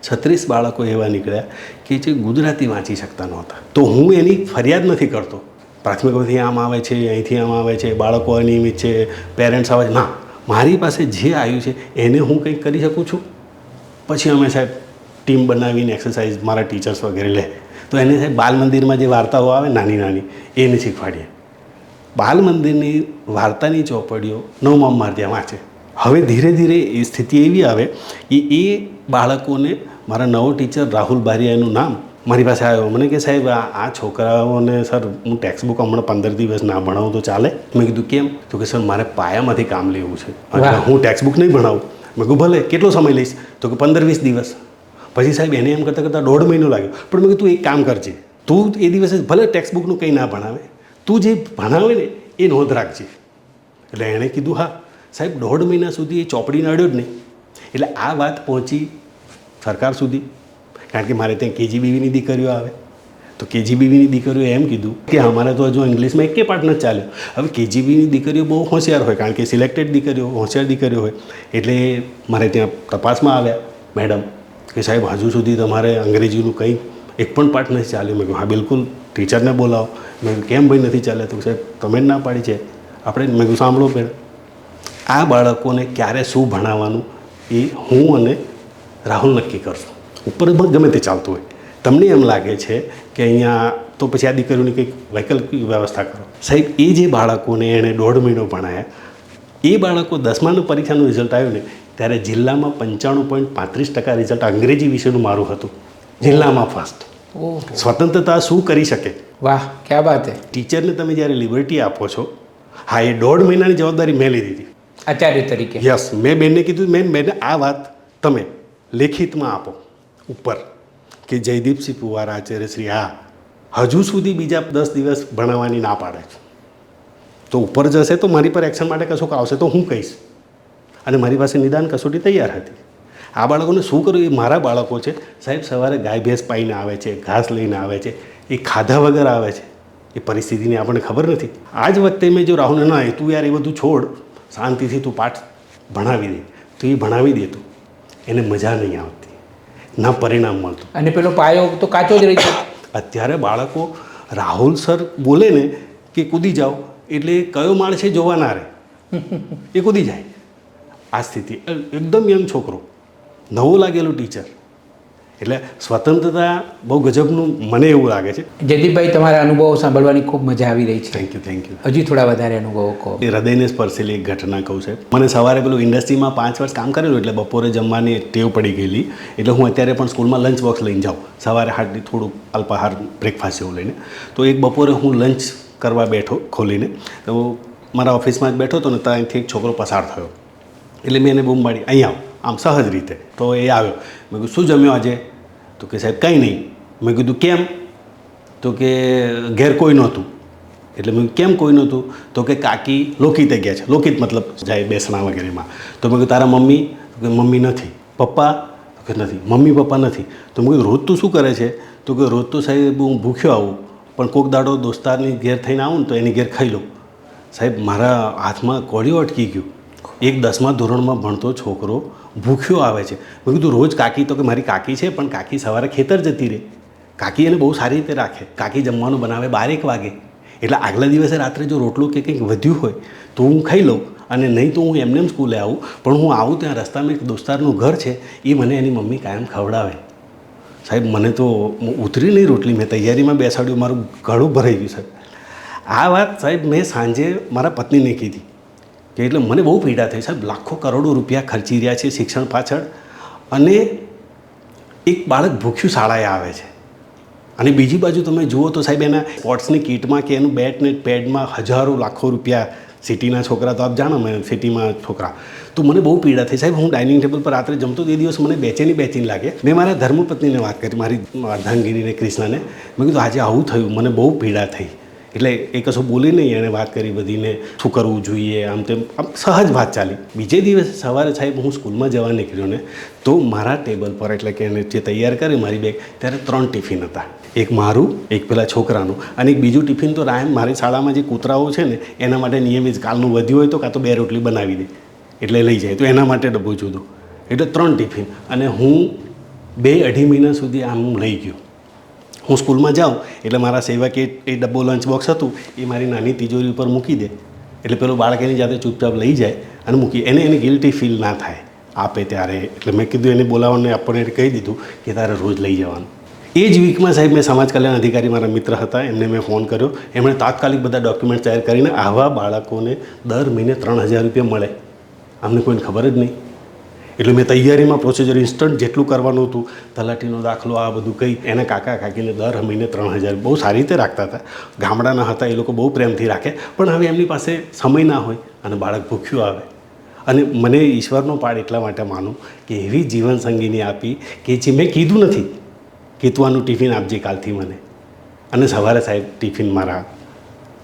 36 બાળકો એવા નીકળ્યા કે જે ગુજરાતી વાંચી શકતા નહોતા. તો હું એની ફરિયાદ નથી કરતો, પ્રાથમિકથી આમ આવે છે, અહીંથી આમ આવે છે, બાળકો અનિયમિત છે, પેરેન્ટ્સ આવે છે. ના, મારી પાસે જે આવ્યું છે એને હું કંઈક કરી શકું છું. પછી અમે સાહેબ ટીમ બનાવીને એક્સરસાઇઝ મારા ટીચર્સ વગેરે લે, તો એને સાહેબ બાલ મંદિરમાં જે વાર્તાઓ આવે નાની નાની એને શીખવાડીએ. બાલ મંદિરની વાર્તાની ચોપડીઓ 9માં મારે ત્યાં વાંચે. હવે ધીરે ધીરે એ સ્થિતિ એવી આવે કે એ બાળકોને, મારા નવો ટીચર રાહુલ બારિયાનું નામ મારી પાસે આવ્યો. મને કે સાહેબ આ છોકરાઓને સર હું ટેક્સ્ટ બુક હમણાં 15 દિવસ ના ભણાવું તો ચાલે? મેં કીધું કેમ? તો કે સર મારે પાયામાંથી કામ લેવું છે, હું ટેક્સ્ટ બુક નહીં ભણાવું. મેં કીધું ભલે, કેટલો સમય લઈશ? તો કે 15-20 દિવસ. પછી સાહેબ એને એમ કરતાં કરતાં 1.5 મહિનો લાગ્યો. પણ મેં કીધું તું એક કામ કરજે, તું એ દિવસે ભલે ટેક્સ્ટ બુકનું કંઈ ના ભણાવે, તું જે ભણાવે ને એ નોંધ રાખજે. એટલે એણે કીધું હા. સાહેબ 1.5 મહિના સુધી એ ચોપડીને અડ્યો જ નહીં. એટલે આ વાત પહોંચી સરકાર સુધી, કારણ કે મારે ત્યાં KGBVની દીકરીઓ આવે, તો KGBVની દીકરીઓ એમ કીધું કે અમારે તો હજુ ઇંગ્લિશમાં એકે પાઠ નથી ચાલ્યો. હવે KGBVની દીકરીઓ બહુ હોશિયાર હોય, કારણ કે સિલેક્ટેડ દીકરીઓ, હોશિયાર દીકરીઓ હોય. એટલે મારે ત્યાં તપાસમાં આવ્યા મેડમ કે સાહેબ હજુ સુધી તમારે અંગ્રેજીનું કંઈ એક પણ પાઠ નથી ચાલ્યો. મેં કહ્યું હા બિલકુલ, ટીચરને બોલાવો. મેં કહ્યું કેમ ભાઈ નથી ચાલ્યા? તો સાહેબ તમે જ ના પાડી છે આપણે. મેં કહ્યું સાંભળો બેન, આ બાળકોને ક્યારે શું ભણાવવાનું એ હું અને રાહુલ નક્કી કરશું. ઉપર ગમે તે ચાલતું હોય, તમને એમ લાગે છે કે અહીંયા તો પછી આ દીકરીઓની કંઈક વૈકલ્પિક વ્યવસ્થા કરો. સાહેબ એ જે બાળકોને એણે 1.5 મહિનો ભણાયા, એ બાળકો 10માની પરીક્ષાનું રિઝલ્ટ આવ્યું ને ત્યારે જિલ્લામાં 95.35% રિઝલ્ટ અંગ્રેજી વિષયનું મારું હતું, જિલ્લામાં ફર્સ્ટ. સ્વતંત્રતા શું કરી શકે? વાહ, ક્યા બાત હે. ટીચરને તમે જ્યારે લિબર્ટી આપો છો, હા એ 1.5 મહિનાની જવાબદારી મેં લીધી હતી આચાર્ય તરીકે. મેં બેનને કીધું, બેન આ વાત તમે લેખિતમાં આપો ઉપર કે જયદીપસિંહ પુવાર આચાર્ય શ્રી હજુ સુધી બીજા 10 દિવસ ભણાવવાની ના પાડે છે. તો ઉપર જશે તો મારી પર એક્શન માટે કશુંક આવશે તો હું કહીશ. અને મારી પાસે નિદાન કસોટી તૈયાર હતી. આ બાળકોને શું કરું? એ મારા બાળકો છે સાહેબ. સવારે ગાય ભેંસ પાઈને આવે છે, ઘાસ લઈને આવે છે, એ ખાધા વગર આવે છે. એ પરિસ્થિતિની આપણને ખબર નથી. આ જ વખતે મેં જો રાહુલને ના તું યાર એ બધું છોડ, શાંતિથી તું પાઠ ભણાવી દે, તો એ ભણાવી દે. તું એને મજા નહીં આવતી, ના પરિણામ મળતું, અને પેલો પાયો તો કાચો જ રહી છે. અત્યારે બાળકો રાહુલ સર બોલે ને કે કૂદી જાઓ, એટલે કયો માળ છે જોવા ના રહે, એ કૂદી જાય. આ સ્થિતિ, એકદમ યંગ છોકરો, નવો લાગેલું ટીચર. એટલે સ્વતંત્રતા બહુ ગજબનું મને એવું લાગે છે. જયદીપભાઈ, તમારા અનુભવો સાંભળવાની ખૂબ મજા આવી રહી છે. Thank you. હજી થોડા વધારે અનુભવો કહો. એ હૃદયને સ્પર્શેલી એક ઘટના કહું છે. મને સવારે પેલું ઇન્ડસ્ટ્રીમાં 5 વર્ષ કામ કરેલું, એટલે બપોરે જમવાની ટેવ પડી ગયેલી. એટલે હું અત્યારે પણ સ્કૂલમાં લંચ બોક્સ લઈને જાઉં, સવારે હાર્ડલી થોડુંક અલ્પાહાર બ્રેકફાસ્ટ જેવું લઈને. તો એક બપોરે હું લંચ કરવા બેઠો ખોલીને, તો મારા ઓફિસમાં જ બેઠો હતો ને ત્યાંથી એક છોકરો પસાર થયો. એટલે મેં એને બૂમ પાડી, અહીં આવ, આમ સહજ રીતે. તો એ આવ્યો. મેં કીધું શું જમ્યો આજે? તો કે સાહેબ કંઈ નહીં. મેં કીધું કેમ? તો કે ઘેર કોઈ નહોતું. એટલે મેં કેમ કોઈ નહોતું? તો કે કાકી લોકિતે ગયા છે. લોકિત મતલબ જાય બેસણા વગેરેમાં. તો મેં કીધું તારા મમ્મી? તો કે મમ્મી નથી. પપ્પા? તો કે નથી. મમ્મી પપ્પા નથી. તો મેં કીધું રોજ તું શું કરે છે? તો કે રોજ તો સાહેબ હું ભૂખ્યો આવું, પણ કોઈક દાડો દોસ્તારની ઘેર થઈને આવું ને તો એની ઘેર ખાઈ લઉં. સાહેબ મારા હાથમાં કોળિયો અટકી ગયું. એક 10મા ધોરણમાં ભણતો છોકરો ભૂખ્યો આવે છે. મેં કીધું રોજ કાકી? તો કે મારી કાકી છે, પણ કાકી સવારે ખેતર જતી રહે. કાકી એને બહુ સારી રીતે રાખે. કાકી જમવાનું બનાવે 12-1 વાગે. એટલે આગલા દિવસે રાત્રે જો રોટલું કે કંઈક વધ્યું હોય તો હું ખાઈ લઉં, અને નહીં તો હું એમને સ્કૂલે આવું. પણ હું આવું ત્યાં રસ્તામાં એક દોસ્તારનું ઘર છે, એ મને એની મમ્મી કાયમ ખવડાવે. સાહેબ મને તો ઉતરી નહીં રોટલી, મેં તૈયારીમાં બેસાડ્યું, મારું ગળું ભરાઈ ગયું સાહેબ. આ વાત સાહેબ મેં સાંજે મારા પત્નીને કીધી કે એટલે મને બહુ પીડા થઈ સાહેબ. લાખો કરોડો રૂપિયા ખર્ચી રહ્યા છે શિક્ષણ પાછળ, અને એક બાળક ભૂખ્યું શાળાએ આવે છે. અને બીજી બાજુ તમે જુઓ તો સાહેબ એના સ્પોર્ટ્સની કીટમાં કે એનું બેટ ને પેડમાં હજારો લાખો રૂપિયા. સિટીના છોકરા તો આપ જાણો, મેં સિટીમાં છોકરા, તો મને બહુ પીડા થઈ સાહેબ. હું ડાઇનિંગ ટેબલ પર રાત્રે જમતો એ દિવસ મને બેચેની લાગે. મેં મારા ધર્મપત્નીને વાત કરી, મારી અર્ધાંગીરીને કૃષ્ણાને. મેં કીધું આજે આવું થયું, મને બહુ પીડા થઈ. એટલે એ કશું બોલી નહીં, એણે વાત કરી બધીને શું કરવું જોઈએ, આમ તેમ આમ સહજ વાત ચાલી. બીજે દિવસે સવારે સાહેબ હું સ્કૂલમાં જવા નીકળ્યો ને, તો મારા ટેબલ પર એટલે કે એને જે તૈયાર કરી મારી બેગ, ત્યારે 3 ટિફિન હતા. એક મારું, એક પેલા છોકરાનું, અને એક બીજું ટિફિન તો રાયમ મારી શાળામાં જે કૂતરાઓ છે ને એના માટે નિયમિત કાલનું વધ્યું હોય તો કાં તો 2 રોટલી બનાવી દે એટલે લઈ જાય, તો એના માટે ડબ્બો જુદો. એટલે 3 ટિફિન. અને હું 2-2.5 મહિના સુધી આમ લઈ ગયો. હું સ્કૂલમાં જાઉં એટલે મારા સેવકે એ ડબ્બો લંચ બોક્સ હતું એ મારી નાની તિજોરી ઉપર મૂકી દે, એટલે પેલો બાળક એની જાતે ચૂપચાપ લઈ જાય અને મૂકી. એને ગિલ્ટી ફીલ ના થાય આપે ત્યારે. એટલે મેં કીધું એને બોલાવવાને આપણને કહી દીધું કે તારે રોજ લઈ જવાનું. એ જ વીકમાં સાહેબ મેં સમાજ કલ્યાણ અધિકારી મારા મિત્ર હતા, એમને મેં ફોન કર્યો. એમણે તાત્કાલિક બધા ડોક્યુમેન્ટ તૈયાર કરીને આવા બાળકોને દર મહિને 3000 રૂપિયા મળે, અમને કોઈને ખબર જ નહીં. એટલે મેં તૈયારીમાં પ્રોસિજર ઇન્સ્ટન્ટ જેટલું કરવાનું હતું, તલાટીનો દાખલો આ બધું કંઈ, એના કાકા કાકીને દર મહિને 3000 બહુ સારી રીતે રાખતા હતા. ગામડાના હતા, એ લોકો બહુ પ્રેમથી રાખે. પણ હવે એમની પાસે સમય ના હોય અને બાળક ભૂખ્યું આવે. અને મને ઈશ્વરનો પાડ એટલા માટે માનું કે એવી જીવનસંગીની આપી કે જે મેં કીધું નથી કે તું આનું ટિફિન આપજે કાલથી મને. અને સવારે સાહેબ ટિફિન મારા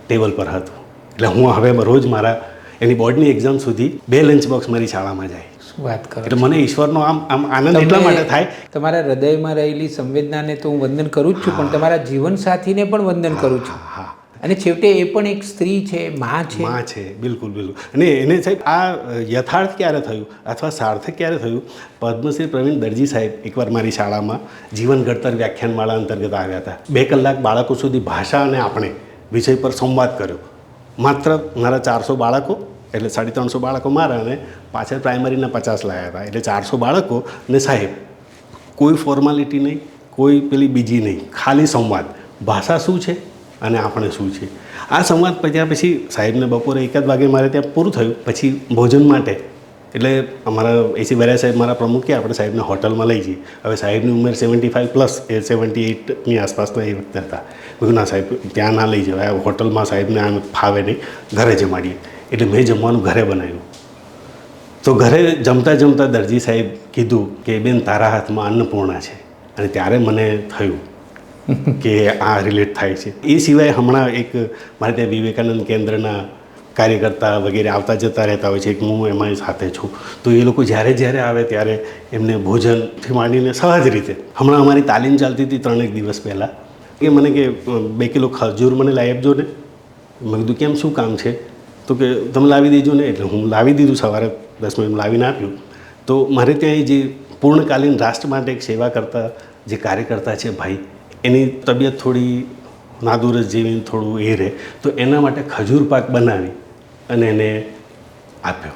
ટેબલ પર હતું. એટલે હું હવે રોજ મારા એની બોર્ડની એક્ઝામ સુધી 2 લંચ બોક્સ મારી શાળામાં જાય. વાત કરો એટલે મને ઈશ્વરનો આમ આનંદ એટલા માટે થાય. તમારા હૃદયમાં રહેલી સંવેદનાને તો હું વંદન કરું જ છું, પણ તમારા જીવનસાથીને પણ વંદન કરું છું. હા, અને છેવટે એ પણ એક સ્ત્રી છે, માં છે. બિલકુલ. અને એને સાહેબ આ યથાર્થ ક્યારે થયું અથવા સાર્થક ક્યારે થયું? પદ્મશ્રી પ્રવીણ દરજી સાહેબ એકવાર મારી શાળામાં જીવન ઘડતર વ્યાખ્યાનમાળા અંતર્ગત આવ્યા હતા. 2 કલાક બાળકો સુધી ભાષા અને આપણે વિષય પર સંવાદ કર્યો. માત્ર મારા 400 બાળકો, એટલે 350 બાળકો મારા, અને પાછળ પ્રાઇમરીના 50 લાવ્યા હતા. એટલે 400 બાળકો ને સાહેબ કોઈ ફોર્માલિટી નહીં, કોઈ પેલી બીજી નહીં, ખાલી સંવાદ. ભાષા શું છે અને આપણે શું છે, આ સંવાદ પત્યા પછી સાહેબને બપોરે 1 વાગે મારે ત્યાં પૂરું થયું. પછી ભોજન માટે એટલે અમારા એસી વરિયા સાહેબ મારા પ્રમુખ કે આપણે સાહેબને હોટલમાં લઈ જઈએ. હવે સાહેબની ઉંમર 75+, એ 78ની આસપાસના એ વખતે હતા. મેં ના સાહેબ ત્યાં ના લઈ જવાય, હોટલમાં સાહેબને આમ ફાવે નહીં, ઘરે જમાડીએ. એટલે મેં જમવાનું ઘરે બનાવ્યું. તો ઘરે જમતા દરજી સાહેબ કીધું કે બેન તારા હાથમાં અન્નપૂર્ણા છે. અને ત્યારે મને થયું કે આ રિલેટ થાય છે. એ સિવાય હમણાં એક મારે ત્યાં વિવેકાનંદ કેન્દ્રના કાર્યકર્તા વગેરે આવતા જતા રહેતા હોય છે, એક હું એમાં સાથે છું. તો એ લોકો જ્યારે આવે ત્યારે એમને ભોજનથી માંડીને સહજ રીતે. હમણાં અમારી તાલીમ ચાલતી હતી 3 દિવસ પહેલાં, એ મને કે 2 કિલો ખજૂર મને લાવી આપજો ને. મેં કીધું કેમ, શું કામ છે? તો કે તમે લાવી દેજો ને. એટલે હું લાવી દીધું, સવારે 10 મિનિટ લાવીને આપ્યું. તો મારે ત્યાં જે પૂર્ણકાલીન રાષ્ટ્ર માટે એક સેવા કરતા જે કાર્યકર્તા છે ભાઈ, એની તબિયત થોડી નાદુરસ્ત જેવી થોડું એ રહે, તો એના માટે ખજૂર પાક બનાવી અને એને આપ્યો.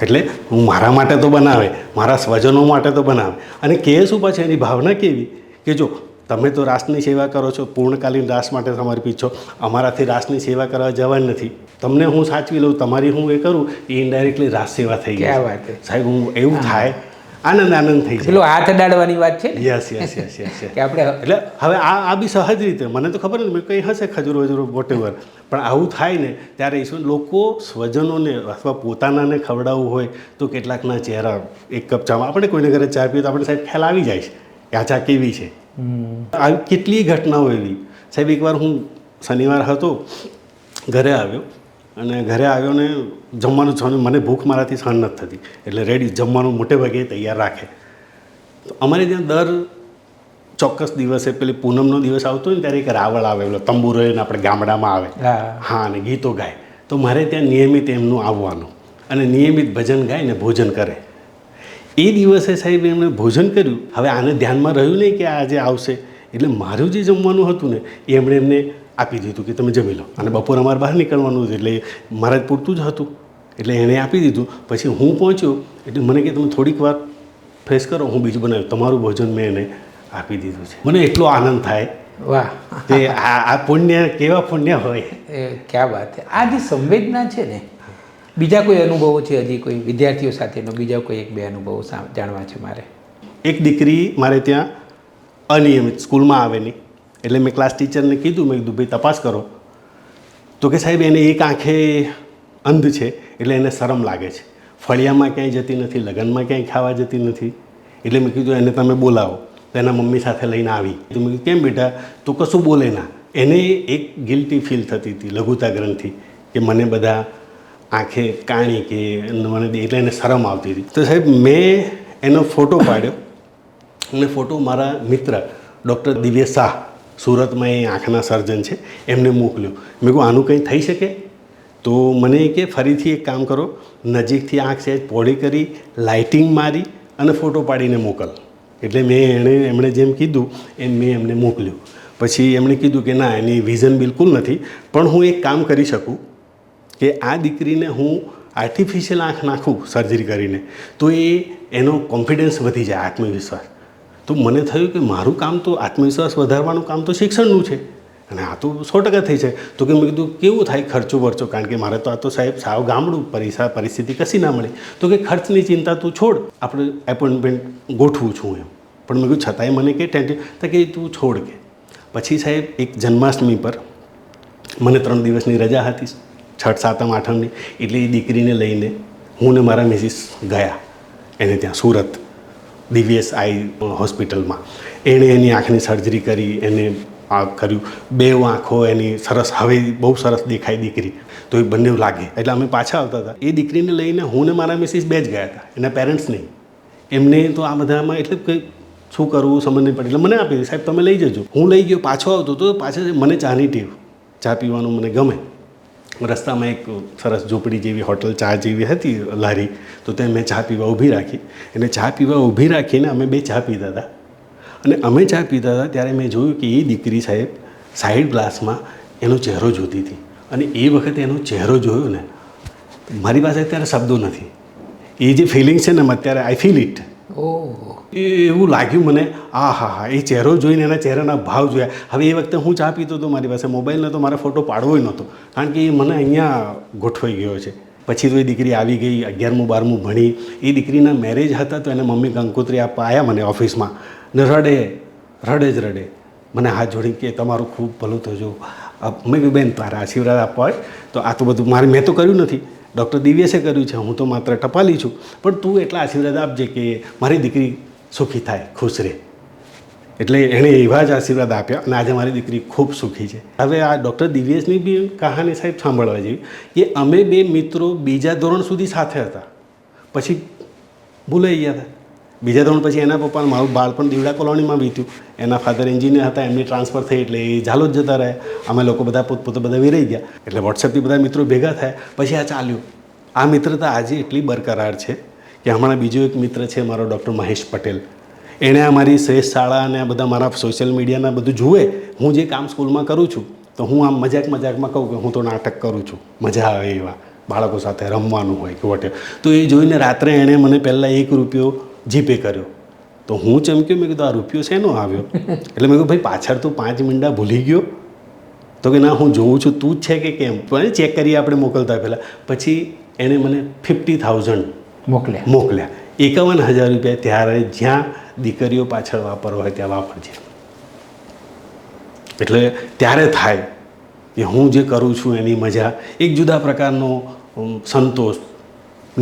એટલે હું મારા માટે તો બનાવે, મારા સ્વજનો માટે તો બનાવે. અને કહે શું પાછું એની ભાવના કેવી કે જો તમે તો રાષ્ટ્રની સેવા કરો છો, પૂર્ણકાલીન રાષ્ટ્ર માટે સમર્પિત છો, અમારાથી રાષ્ટ્રની સેવા કરવા જવાનું નથી. તમને હું સાચવી લઉં, તમારી હું એ કરું, એ ઇનડાયરેક્ટલી રાષ્ટ્ર સેવા થઈ ગઈ. વાત સાહેબ હું એવું થાય, આનંદ થઈ જાય. પેલો હાથ અડાડવાની વાત છે ને. યસ કે આપણે એટલે હવે આ બી સહજ રીતે, મને તો ખબર નથી, કંઈ હશે ખજૂર વજૂર વોટેવર, પણ આવું થાય ને ત્યારે ઈશ્વર લોકો સ્વજનોને અથવા પોતાનાને ખવડાવવું હોય તો કેટલાકના ચહેરા 1 કપ ચામાં, આપણે કોઈને ઘરે ચા પીએ તો આપણે સાહેબ ખ્યાલ આવી જાય છે કે આ ચા કેવી છે. આવી કેટલી ઘટનાઓ એવી. સાહેબ એકવાર હું શનિવાર હતો, ઘરે આવ્યો ને જમવાનું છ, મને ભૂખ મારાથી સહન નથી થતી, એટલે રેડી જમવાનું મોટે ભાગે તૈયાર રાખે. તો અમારે ત્યાં દર ચોક્કસ દિવસે પેલી પૂનમનો દિવસ આવતો હોય ને ત્યારે એક રાવળ આવે, પેલો તંબુ રહીને આપણે ગામડામાં આવે, હા, અને ગીતો ગાય. તો મારે ત્યાં નિયમિત એમનું આવવાનું અને નિયમિત ભજન ગાય ને ભોજન કરે. એ દિવસે સાહેબ એમણે ભોજન કર્યું. હવે આને ધ્યાનમાં રહ્યું નહીં કે આજે આવશે, એટલે મારું જે જમવાનું હતું ને એ એમને આપી દીધું કે તમે જમી લો. અને બપોર અમારે બહાર નીકળવાનું હતું એટલે મારા જ પૂરતું જ હતું, એટલે એણે આપી દીધું. પછી હું પહોંચ્યો એટલે મને કે તમે થોડીક વાર ફ્રેશ કરો, હું બીજું બનાવ્યું. તમારું ભોજન મેં એને આપી દીધું છે. મને એટલો આનંદ થાય વાહ, કે આ પુણ્ય કેવા પુણ્ય હોય. એ ક્યાં વાત છે. આ જે સંવેદના છે ને, બીજા કોઈ અનુભવો છે હજી કોઈ વિદ્યાર્થીઓ સાથેનો, બીજા કોઈ એક બે અનુભવો જાણવા છે મારે. એક દીકરી મારે ત્યાં અનિયમિત સ્કૂલમાં આવે નહીં, એટલે મેં ક્લાસ ટીચરને કીધું, મેં કીધું ભાઈ તપાસ કરો. તો કે સાહેબ એને એક આંખે અંધ છે એટલે એને શરમ લાગે છે, ફળિયામાં ક્યાંય જતી નથી, લગ્નમાં ક્યાંય ખાવા જતી નથી. એટલે મેં કીધું એને તમે બોલાવો. તો એના મમ્મી સાથે લઈને આવી. તો મેં કીધું કેમ બેટા, તું કશું બોલે ના. એને એક ગિલ્ટી ફીલ થતી હતી લઘુતા ગ્રંથિ, કે મને બધા આંખે કાણી કે મને, એટલે એને શરમ આવતી હતી. તો સાહેબ મેં એનો ફોટો પાડ્યો અને ફોટો મારા મિત્ર ડૉક્ટર દિવ્ય શાહ, સુરતમાં એ આંખના સર્જન છે, એમને મોકલ્યો. મેં કહું આનું કંઈ થઈ શકે? તો મને કે ફરીથી એક કામ કરો, નજીકથી આંખ સહેજ પહોળી કરી, લાઇટિંગ મારી અને ફોટો પાડીને મોકલ. એટલે એમણે જેમ કીધું એમ મેં એમને મોકલ્યું. પછી એમણે કીધું કે ના, એની વિઝન બિલકુલ નથી, પણ હું એક કામ કરી શકું કે આ દીકરીને હું આર્ટિફિશિયલ આંખ નાખું સર્જરી કરીને, તો એનો કોન્ફિડન્સ વધી જાય, આત્મવિશ્વાસ. તો મને થયું કે મારું કામ તો આત્મવિશ્વાસ વધારવાનું કામ તો શિક્ષણનું છે, અને આ તો 100% થઈ છે. તો કે મેં કીધું કેવું થાય ખર્ચો વર્ચો, કારણ કે મારે તો આ તો સાહેબ સાવ ગામડું, પરિસ્થિતિ કશી ના મળે. તો કે ખર્ચની ચિંતા તું છોડ, આપણે એપોઇન્ટમેન્ટ ગોઠવું છું એમ. પણ મેં કીધું છતાંય મને કે ટેન્શન, તો કે તું છોડ કે. પછી સાહેબ એક જન્માષ્ટમી પર મને 3 દિવસની રજા હતી, છઠ સાતમ આઠમની, એટલે એ દીકરીને લઈને હું ને મારા મિસિસ ગયા એને ત્યાં સુરત દિવ્યેશ આઈ હોસ્પિટલમાં. એણે એની આંખની સર્જરી કરી, એને આ કર્યું, 2 આંખો એની સરસ, હવે બહુ સરસ દેખાય દીકરી. તો એ બંને લાગે. એટલે અમે પાછા આવતા હતા, એ દીકરીને લઈને હું ને મારા મિસિસ 2 જ ગયા હતા, એના પેરેન્ટ્સ નહીં. એમને તો આ બધામાં એટલે કંઈ શું કરવું સમજ નહીં પડે, એટલે મને આપી સાહેબ તમે લઈ જજો. હું લઈ ગયો, પાછો આવતો તો પાછળ મને ચાની ટેવ, ચા પીવાનું મને ગમે. રસ્તામાં એક સરસ ઝૂંપડી જેવી હોટલ ચા જેવી હતી લારી, તો ત્યાં મેં ચા પીવા ઊભી રાખી. અને ચા પીવા ઊભી રાખીને અમે 2 ચા પીતા હતા. અને અમે ચા પીતા હતા ત્યારે મેં જોયું કે એ દીકરી સાહેબ સાઈડ ગ્લાસમાં એનો ચહેરો જોતી હતી. અને એ વખતે એનો ચહેરો જોયો ને, મારી પાસે અત્યારે શબ્દો નથી. એ જે ફિલિંગ છે ને અત્યારે આઈ ફીલ ઇટ. ઓહ, એવું લાગ્યું મને, આ હા હા, એ ચહેરો જોઈને એના ચહેરાના ભાવ જોયા. હવે એ વખતે હું ચા પીતો હતો, મારી પાસે મોબાઈલ નહોતો, મારે ફોટો પાડવો નહોતો, કારણ કે એ મને અહીંયા ગોઠવાઈ ગયો છે. પછી તો એ દીકરી આવી ગઈ, 11મું 12મું ભણી. એ દીકરીના મેરેજ હતા તો એને મમ્મી કંકોત્રી આપવા આવ્યા મને ઓફિસમાં, ને રડે જ રડે મને હાથ જોડી કે તમારું ખૂબ ભલું થજો. મેં કહ્યું બેન તારા આશીર્વાદ આપવા હોય તો આ તો બધું મારે, મેં તો કર્યું નથી, ડૉક્ટર દિવ્યેશે કર્યું છે, હું તો માત્ર ટપાલી છું, પણ તું એટલા આશીર્વાદ આપજે કે મારી દીકરી સુખી થાય, ખુશ રહે. એટલે એણે એવા જ આશીર્વાદ આપ્યા અને આજે મારી દીકરી ખૂબ સુખી છે. હવે આ ડૉક્ટર દિવ્યેશની બી કહાની સાહેબ સાંભળવા જેવી, કે અમે 2 મિત્રો બીજા ધોરણ સુધી સાથે હતા, પછી ભૂલાઈ ગયા હતા. બીજા ધોરણ પછી એના પપ્પા, મારું બાળપણ દીવડા કોલોનીમાં વીત્યું. એના ફાધર એન્જિનિયર હતા, એમની ટ્રાન્સફર થઈ એટલે એ ઝાલોદ જતા રહ્યા. અમે લોકો બધા પોતપોતે બધા વિરાઈ ગયા. એટલે વોટ્સએપથી બધા મિત્રો ભેગા થયા. પછી આ ચાલ્યું. આ મિત્રતા આજે એટલી બરકરાર છે કે હમણાં બીજો એક મિત્ર છે મારો, ડૉક્ટર મહેશ પટેલ. એણે અમારી શ્રેષ્ઠ શાળા અને આ બધા મારા સોશિયલ મીડિયાના બધું જુએ. હું જે કામ સ્કૂલમાં કરું છું તો હું આમ મજાકમાં કહું કે હું તો નાટક કરું છું, મજા આવે એવા, બાળકો સાથે રમવાનું હોય કે વોટેવર. તો એ જોઈને રાત્રે એણે મને પહેલાં ₹1 જીપે કર્યો. તો હું ચમક્યો, મેં કીધું આ રૂપિયો શેનો આવ્યો? એટલે મેં કહ્યું ભાઈ પાછળ તું 5 મિનિટ ભૂલી ગયો? તો કે ના, હું જોઉં છું તું જ છે કે કેમ, પણ ચેક કરીએ આપણે મોકલતા પહેલાં. પછી એણે મને 50,000 મોકલ્યા. ₹51,000 ત્યારે જ્યાં દીકરીઓ પાછળ વાપરવા હોય ત્યાં વાપરજે. એટલે ત્યારે થાય કે હું જે કરું છું એની મજા, એક જુદા પ્રકારનો સંતોષ,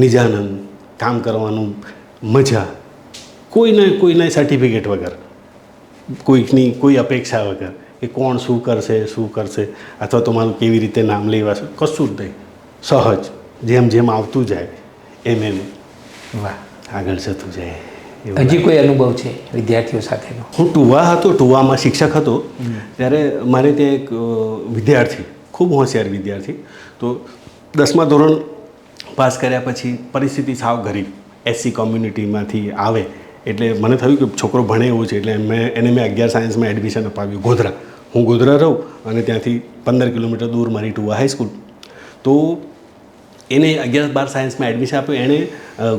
નિજાનંદ, કામ કરવાનું મજા, કોઈને સર્ટિફિકેટ વગર, કોઈકની કોઈ અપેક્ષા વગર કે કોણ શું કરશે અથવા તો મારું કેવી રીતે નામ લેવાશે, કશું જ નહીં. સહજ, જેમ આવતું જાય એમ વાહ, આગળ જતું જાય. હજી કોઈ અનુભવ છે વિદ્યાર્થીઓ સાથેનો? હું ટુવામાં શિક્ષક હતો ત્યારે મારે ત્યાં એક વિદ્યાર્થી, ખૂબ હોશિયાર વિદ્યાર્થી, તો 10મા ધોરણ પાસ કર્યા પછી પરિસ્થિતિ સાવ ગરીબ, SC કોમ્યુનિટીમાંથી આવે. એટલે મને થયું કે છોકરો ભણે એવું છે, એટલે એને મેં 11 સાયન્સમાં એડમિશન અપાવ્યું ગોધરા. હું ગોધરા રહું અને ત્યાંથી 15 કિલોમીટર દૂર મારી ટુવા હાઈસ્કૂલ. તો એને 11-12 સાયન્સમાં એડમિશન આપ્યું. એણે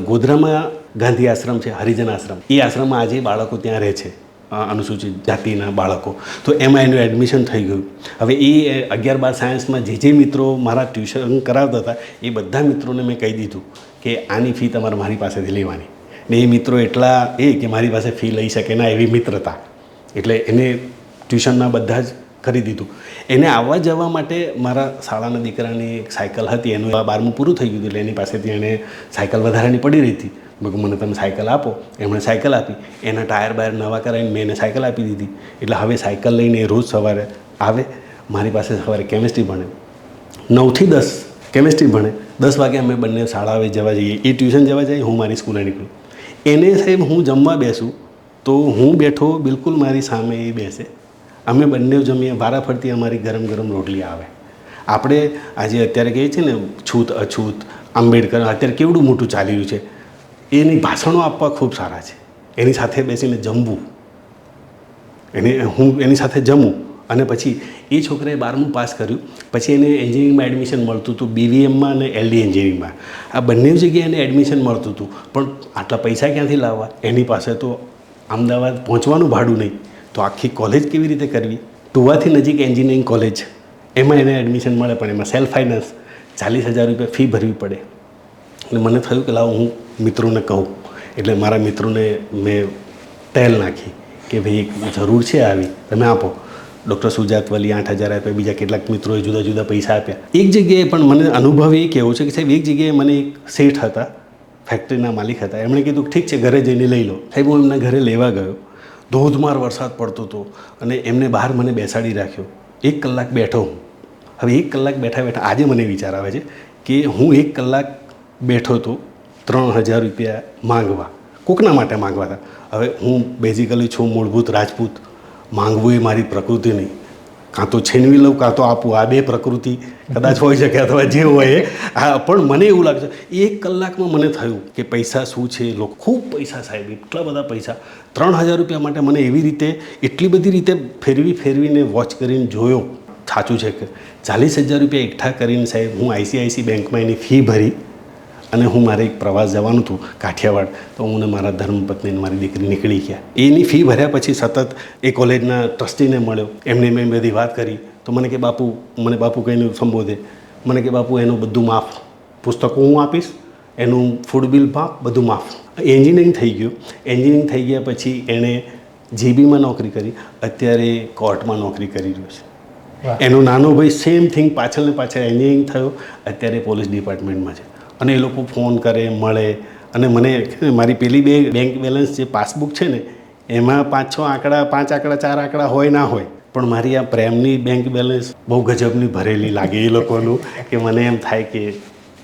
ગોધરામાં ગાંધી આશ્રમ છે, હરિજન આશ્રમ, એ આશ્રમમાં આજે બાળકો ત્યાં રહે છે. અનુસૂચિત જાતિના બાળકો, તો એમાં એનું એડમિશન થઈ ગયું. હવે એ 11-12 સાયન્સમાં જે મિત્રો મારા ટ્યુશન કરાવતા હતા એ બધા મિત્રોને મેં કહી દીધું કે આની ફી તમારે મારી પાસેથી લેવાની. ને એ મિત્રો એટલા કે મારી પાસે ફી લઈ શકે ના એવી મિત્રતા, એટલે એને ટ્યુશનના બધા જ કરી દીધું. એને આવવા જવા માટે મારા શાળાના દીકરાની એક સાયકલ હતી, એનું 12મું પૂરું થઈ ગયું એટલે એની પાસેથી એને સાયકલ વધારાની પડી રહી હતી. મેં કહ્યું મને તમે સાયકલ આપો. એમણે સાયકલ આપી, એના ટાયર બાયર નવા કરાવીને મેં એને સાયકલ આપી દીધી. એટલે હવે સાયકલ લઈને એ રોજ સવારે આવે, મારી પાસે સવારે કેમિસ્ટ્રી ભણે, 9 થી 10 કેમિસ્ટ્રી ભણે. 10 વાગે અમે બંને શાળાએ જવા જઈએ, એ ટ્યુશન જવા જાય, હું મારી સ્કૂલે નીકળું. એને સાહેબ હું જમવા બેસું તો હું બેઠો બિલકુલ મારી સામે એ બેસે, અમે બંને જમીએ, વારાફરતી અમારી ગરમ ગરમ રોટલી આવે. આપણે આજે અત્યારે કહીએ છીએ ને છૂત અછૂત, આંબેડકર, અત્યારે કેવડું મોટું ચાલી રહ્યું છે. એની ભાષણો આપવા ખૂબ સારા છે. એની સાથે બેસીને જમવું, હું એની સાથે જમું. અને પછી એ છોકરાએ 12મું પાસ કર્યું, પછી એને એન્જિનિયરિંગમાં એડમિશન મળતું હતું, BVMમાં અને LD એન્જિનિયરિંગમાં. આ બંને જગ્યાએ એને એડમિશન મળતું હતું. પણ આટલા પૈસા ક્યાંથી લાવવા? એની પાસે તો અમદાવાદ પહોંચવાનું ભાડું નહીં, તો આખી કોલેજ કેવી રીતે કરવી? ટુવાથી નજીક એન્જિનિયરિંગ કોલેજ, એમાં એને એડમિશન મળે, પણ એમાં સેલ્ફ ફાઇનાન્સ 40,000 રૂપિયા ફી ભરવી પડે. અને મને થયું કે લાવ હું મિત્રોને કહું. એટલે મારા મિત્રોને મેં પહેલ નાખી કે ભાઈ એક જરૂર છે આવી, તમે આપો. ડૉક્ટર સુજાત વલી 8,000 આપ્યા, બીજા કેટલાક મિત્રોએ જુદા જુદા પૈસા આપ્યા. એક જગ્યાએ પણ મને અનુભવ એ કહેવો છે કે સાહેબ એક જગ્યાએ મને એક શેઠ હતા, ફેક્ટરીના માલિક હતા, એમણે કીધું ઠીક છે ઘરે જઈને લઈ લો. સાહેબ હું એમના ઘરે લેવા ગયો, ધોધમાર વરસાદ પડતો હતો અને એમને બહાર મને બેસાડી રાખ્યો. 1 કલાક બેઠો હું. હવે 1 કલાક બેઠા બેઠા આજે મને વિચાર આવે છે કે હું 1 કલાક બેઠો હતો 3,000 રૂપિયા માંગવા, કોકના માટે માંગવા હતા. હવે હું બેઝિકલી છું મૂળભૂત રાજપૂત, માંગવું એ મારી પ્રકૃતિ નહીં. કાં તો છીનવી લઉં કાં તો આપું, આ 2 પ્રકૃતિ કદાચ હોઈ શકે અથવા જે હોય એ. હા, પણ મને એવું લાગે છે 1 કલાકમાં મને થયું કે પૈસા શું છે. લોકો ખૂબ પૈસા સાહેબ, એટલા બધા પૈસા. 3,000 રૂપિયા માટે મને એવી રીતે એટલી બધી રીતે ફેરવીને વોચ કરીને જોયો. સાચું છે કે 40,000 રૂપિયા એકઠા કરીને સાહેબ હું ICICI બેંકમાં એની ફી ભરી અને હું મારે એક પ્રવાસ જવાનું હતું કાઠિયાવાડ, તો હું ને મારા ધર્મપત્ની મારી દીકરી નીકળી ગયા. એની ફી ભર્યા પછી સતત એ કોલેજના ટ્રસ્ટીને મળ્યો, એમને મેં બધી વાત કરી. તો મને કે બાપુ કહીને સંબોધે. મને કે બાપુ એનું બધું માફ, પુસ્તકો હું આપીશ, એનું ફૂડ બિલ માફ, બધું માફ. એન્જિનિયરિંગ થઈ ગયું. એન્જિનિયરિંગ થઈ ગયા પછી એણે જીબીમાં નોકરી કરી, અત્યારે કોર્ટમાં નોકરી કરી રહ્યો છે. એનો નાનો ભાઈ સેમ થિંગ પાછળ એન્જિનિયરિંગ થયો, અત્યારે પોલીસ ડિપાર્ટમેન્ટમાં છે. અને એ લોકો ફોન કરે, મળે. અને મને મારી પેલી 2 બેંક બેલેન્સ જે પાસબુક છે ને એમાં 5-6 આંકડા, 5 આંકડા, 4 આંકડા હોય ના હોય, પણ મારી આ પ્રેમની બેંક બેલેન્સ બહુ ગજબની ભરેલી લાગે એ લોકોનું, કે મને એમ થાય કે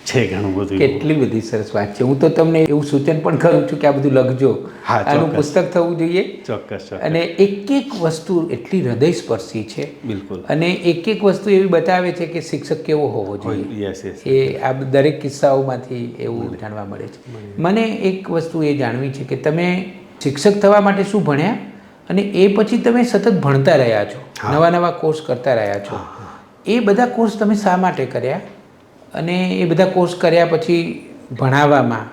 છે ઘણું બધું. કેટલી બધી સરસ વાત છે. હું તો તમને એવું સૂચન પણ કરું છું કે આ બધું લખજો. હા, આનું પુસ્તક થવું જોઈએ. ચોક્કસ. અને એક વસ્તુ એટલી હૃદયસ્પર્શી છે. બિલકુલ. અને એક વસ્તુ એવી બતાવે છે કે શિક્ષક કેવો હોવો જોઈએ. યસ. એ આ દરેક કિસ્સાઓમાંથી એવું જાણવા મળે છે. મને એક વસ્તુ એ જાણવી છે કે તમે શિક્ષક થવા માટે શું ભણ્યા અને એ પછી તમે સતત ભણતા રહ્યા છો, નવા કોર્સ કરતા રહ્યા છો. એ બધા કોર્સ તમે શા માટે કર્યા? અને એ બધા કોર્સ કર્યા પછી ભણાવવામાં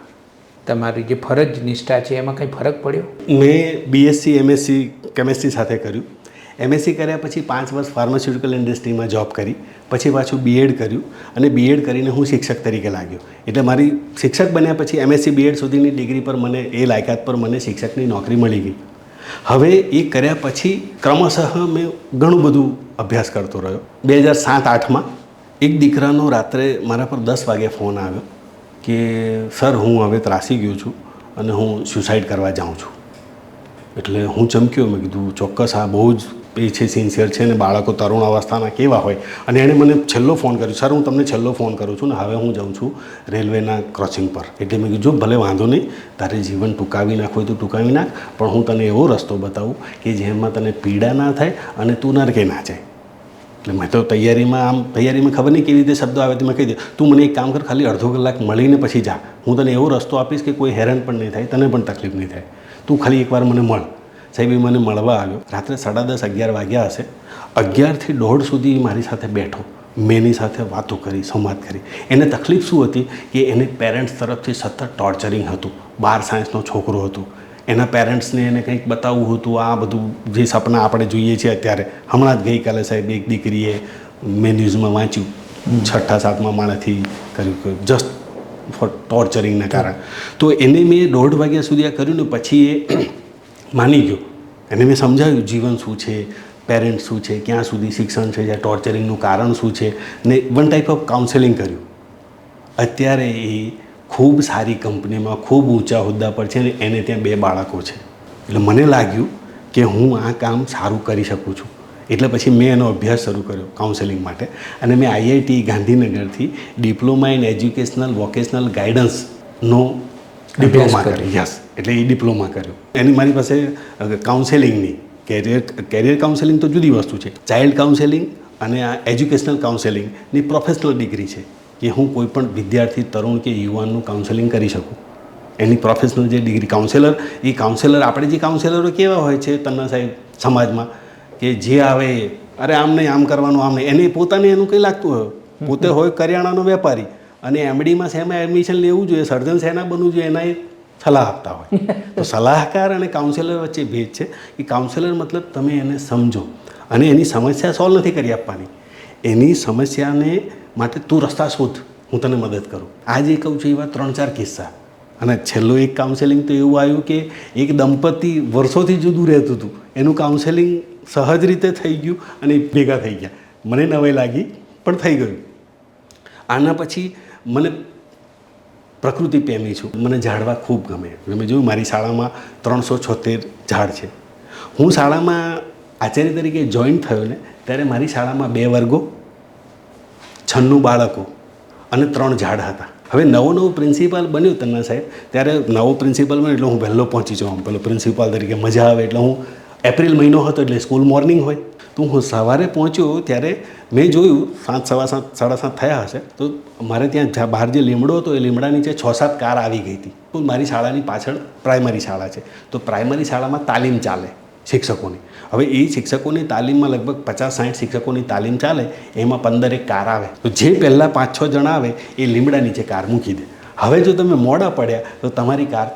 તમારી જે ફરજ નિષ્ઠા છે એમાં કંઈ ફરક પડ્યો? મેં BSc MSc કેમેસ્ટ્રી સાથે કર્યું. MSc કર્યા પછી 5 વર્ષ ફાર્માસ્યુટિકલ ઇન્ડસ્ટ્રીમાં જોબ કરી, પછી પાછું B.Ed કર્યું અને B.Ed કરીને હું શિક્ષક તરીકે લાગ્યો. એટલે મારી શિક્ષક બન્યા પછી MSc B.Ed સુધીની ડિગ્રી પર મને એ લાયકાત પર મને શિક્ષકની નોકરી મળી ગઈ. હવે એ કર્યા પછી ક્રમશઃ મેં ઘણું બધું અભ્યાસ કરતો રહ્યો. 2007-8માં એક દીકરાનો રાત્રે મારા પર 10 વાગે ફોન આવ્યો કે સર હું હવે ત્રાસી ગયો છું અને હું સ્યુસાઇડ કરવા જાઉં છું. એટલે હું ચમક્યો. મેં કીધું ચોક્કસ આ બહુ જ એ છે, સિન્સિયર છે ને બાળકો તરુણ અવસ્થાના કેવા હોય. અને એણે મને છેલ્લો ફોન કર્યો, સર હું તમને છેલ્લો ફોન કરું છું ને હવે હું જાઉં છું રેલવેના ક્રોસિંગ પર. એટલે મેં કીધું ભલે વાંધો નહીં, તારે જીવન ટૂંકાવી નાખવું હોય તો ટૂંકાવી નાખ, પણ હું તને એવો રસ્તો બતાવું કે જેમાં તને પીડા ના થાય અને તું નરકે ના જાય. એટલે મેં તો તૈયારીમાં ખબર નહીં કેવી રીતે શબ્દો આવે તો મેં કહી દે, તું મને એક કામ કર, ખાલી અડધો કલાક મળીને પછી જા, હું તને એવો રસ્તો આપીશ કે કોઈ હેરાન પણ નહીં થાય, તને પણ તકલીફ નહીં થાય, તું ખાલી એકવાર મને મળ. સાહેબ એ મને મળવા આવ્યો. રાત્રે 10:30-11 વાગ્યા હશે. 11 થી 1:30 સુધી મારી સાથે બેઠો. મેં એની સાથે વાતો કરી, સંવાદ કરી. એને તકલીફ શું હતી કે એને પેરેન્ટ્સ તરફથી સતત ટોર્ચરિંગ હતું. 12 સાયન્સનો છોકરો હતો, એના પેરેન્ટ્સને એને કંઈક બતાવવું હતું, આ બધું જે સપના આપણે જોઈએ છીએ અત્યારે. હમણાં જ ગઈકાલે સાહેબ એક દીકરીએ મેં ન્યૂઝમાં વાંચ્યું 6ઠા 7મા માળેથી કર્યું, જસ્ટ ફોર ટોર્ચરિંગના કારણે. તો એને મેં 1:30 વાગ્યા સુધી આ કર્યું ને પછી એ માની ગયો. એને મેં સમજાવ્યું જીવન શું છે, પેરેન્ટ્સ શું છે, ક્યાં સુધી શિક્ષણ છે, જ્યાં ટોર્ચરિંગનું કારણ શું છે, ને વન ટાઈપ ઓફ કાઉન્સેલિંગ કર્યું. અત્યારે એ ખૂબ સારી કંપનીમાં ખૂબ ઊંચા હોદ્દા પર છે ને એને ત્યાં 2 બાળકો છે. એટલે મને લાગ્યું કે હું આ કામ સારું કરી શકું છું. એટલે પછી મેં એનો અભ્યાસ શરૂ કર્યો કાઉન્સેલિંગ માટે, અને મેં આઈઆઈટી ગાંધીનગરથી ડિપ્લોમા ઇન એજ્યુકેશનલ વોકેશનલ ગાઈડન્સનો ડિપ્લોમા કર્યો. યસ, એટલે એ ડિપ્લોમા કર્યો. એની મારી પાસે કાઉન્સેલિંગની કેરિયર કાઉન્સેલિંગ તો જુદી વસ્તુ છે, ચાઇલ્ડ કાઉન્સેલિંગ અને આ એજ્યુકેશનલ કાઉન્સેલિંગની પ્રોફેશનલ ડિગ્રી છે કે હું કોઈ પણ વિદ્યાર્થી, તરુણ કે યુવાનનું કાઉન્સેલિંગ કરી શકું. એની પ્રોફેશનલ જે ડિગ્રી કાઉન્સેલર આપણે જે કાઉન્સેલરો કેવા હોય છે તન્ના સાહેબ સમાજમાં, કે જે આવે અરે આમ નહીં, આમ કરવાનું, આમ નહીં, એને પોતાને એનું કંઈ લાગતું હોય. પોતે હોય કરિયાણાનો વેપારી અને એમડીમાં શેમાં એડમિશન લેવું જોઈએ, સર્જન શેના બનવું જોઈએ, એના એ સલાહ આપતા હોય. તો સલાહકાર અને કાઉન્સેલર વચ્ચે ભેદ છે કે કાઉન્સેલર મતલબ તમે એને સમજો અને એની સમસ્યા સોલ્વ નથી કરી આપવાની, એની સમસ્યાને માટે તું રસ્તા શોધ, હું તને મદદ કરું. આ જે કહું છું એવા 3-4 કિસ્સા. અને છેલ્લું એક કાઉન્સેલિંગ તો એવું આવ્યું કે એક દંપતી વર્ષોથી જુદું રહેતું હતું, એનું કાઉન્સેલિંગ સહજ રીતે થઈ ગયું અને ભેગા થઈ ગયા. મને નવાઈ લાગી પણ થઈ ગયું. આના પછી મને પ્રકૃતિ પ્રેમી છું, મને ઝાડવા ખૂબ ગમે. મેં જોયું મારી શાળામાં 376 ઝાડ છે. હું શાળામાં આચાર્ય તરીકે જોઈન થયો ને ત્યારે મારી શાળામાં 2 વર્ગો, 96 બાળકો અને 3 ઝાડ હતા. હવે નવો પ્રિન્સિપાલ બન્યો તન્ના સાહેબ, ત્યારે નવો પ્રિન્સિપાલ બન્યો એટલે હું વહેલો પહોંચી જાઉં. પેલો પ્રિન્સિપાલ તરીકે મજા આવે એટલે હું, એપ્રિલ મહિનો હતો એટલે સ્કૂલ મોર્નિંગ હોય, તો હું સવારે પહોંચ્યો ત્યારે મેં જોયું 7, 7:15, 7:30 થયા હશે, તો મારે ત્યાં બહાર જે લીમડો હતો એ લીમડા નીચે 6-7 કાર આવી ગઈ હતી. તો મારી શાળાની પાછળ પ્રાઇમરી શાળા છે, તો પ્રાઇમરી શાળામાં તાલીમ ચાલે શિક્ષકોની. હવે એ શિક્ષકોની તાલીમમાં લગભગ 50-60 શિક્ષકોની તાલીમ ચાલે, એમાં 15 કાર આવે. તો જે પહેલાં 5-6 જણા આવે એ લીમડા નીચે કાર મૂકી દે. હવે જો તમે મોડા પડ્યા તો તમારી કાર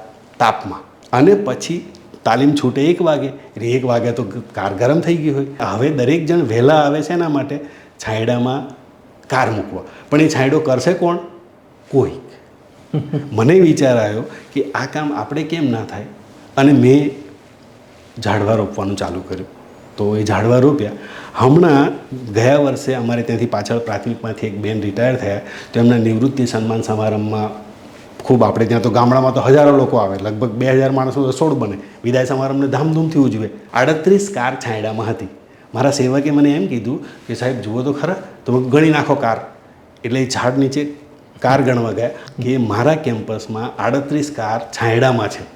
તાપમાં, અને પછી તાલીમ છૂટે 1 વાગે, 1 વાગે તો કાર ગરમ થઈ ગઈ હોય. હવે દરેક જણ વહેલા આવે છે એના માટે છાંયડામાં કાર મૂકવા, પણ એ છાંયડો કરશે કોણ? કોઈ. મને વિચાર આવ્યો કે આ કામ આપણે કેમ ના થાય, અને મેં ઝાડવા રોપવાનું ચાલુ કર્યું. તો એ ઝાડવા રોપ્યા. હમણાં ગયા વર્ષે અમારે ત્યાંથી પાછળ પ્રાથમિકમાંથી એક બેન રિટાયર થયા, તો એમના નિવૃત્તિ સન્માન સમારંભમાં ખૂબ, આપણે ત્યાં તો ગામડામાં તો હજારો લોકો આવે, લગભગ 2000 માણસો રસોડ બને, વિદાય સમારંભને ધામધૂમથી ઉજવે. 38 કાર છાંયડામાં હતી. મારા સેવકે મને એમ કીધું કે સાહેબ જુઓ તો ખરા, તમે ગણી નાખો કાર. એટલે એ ઝાડ નીચે કાર ગણવા ગયા કે મારા કેમ્પસમાં 38 કાર છાંયડામાં છે.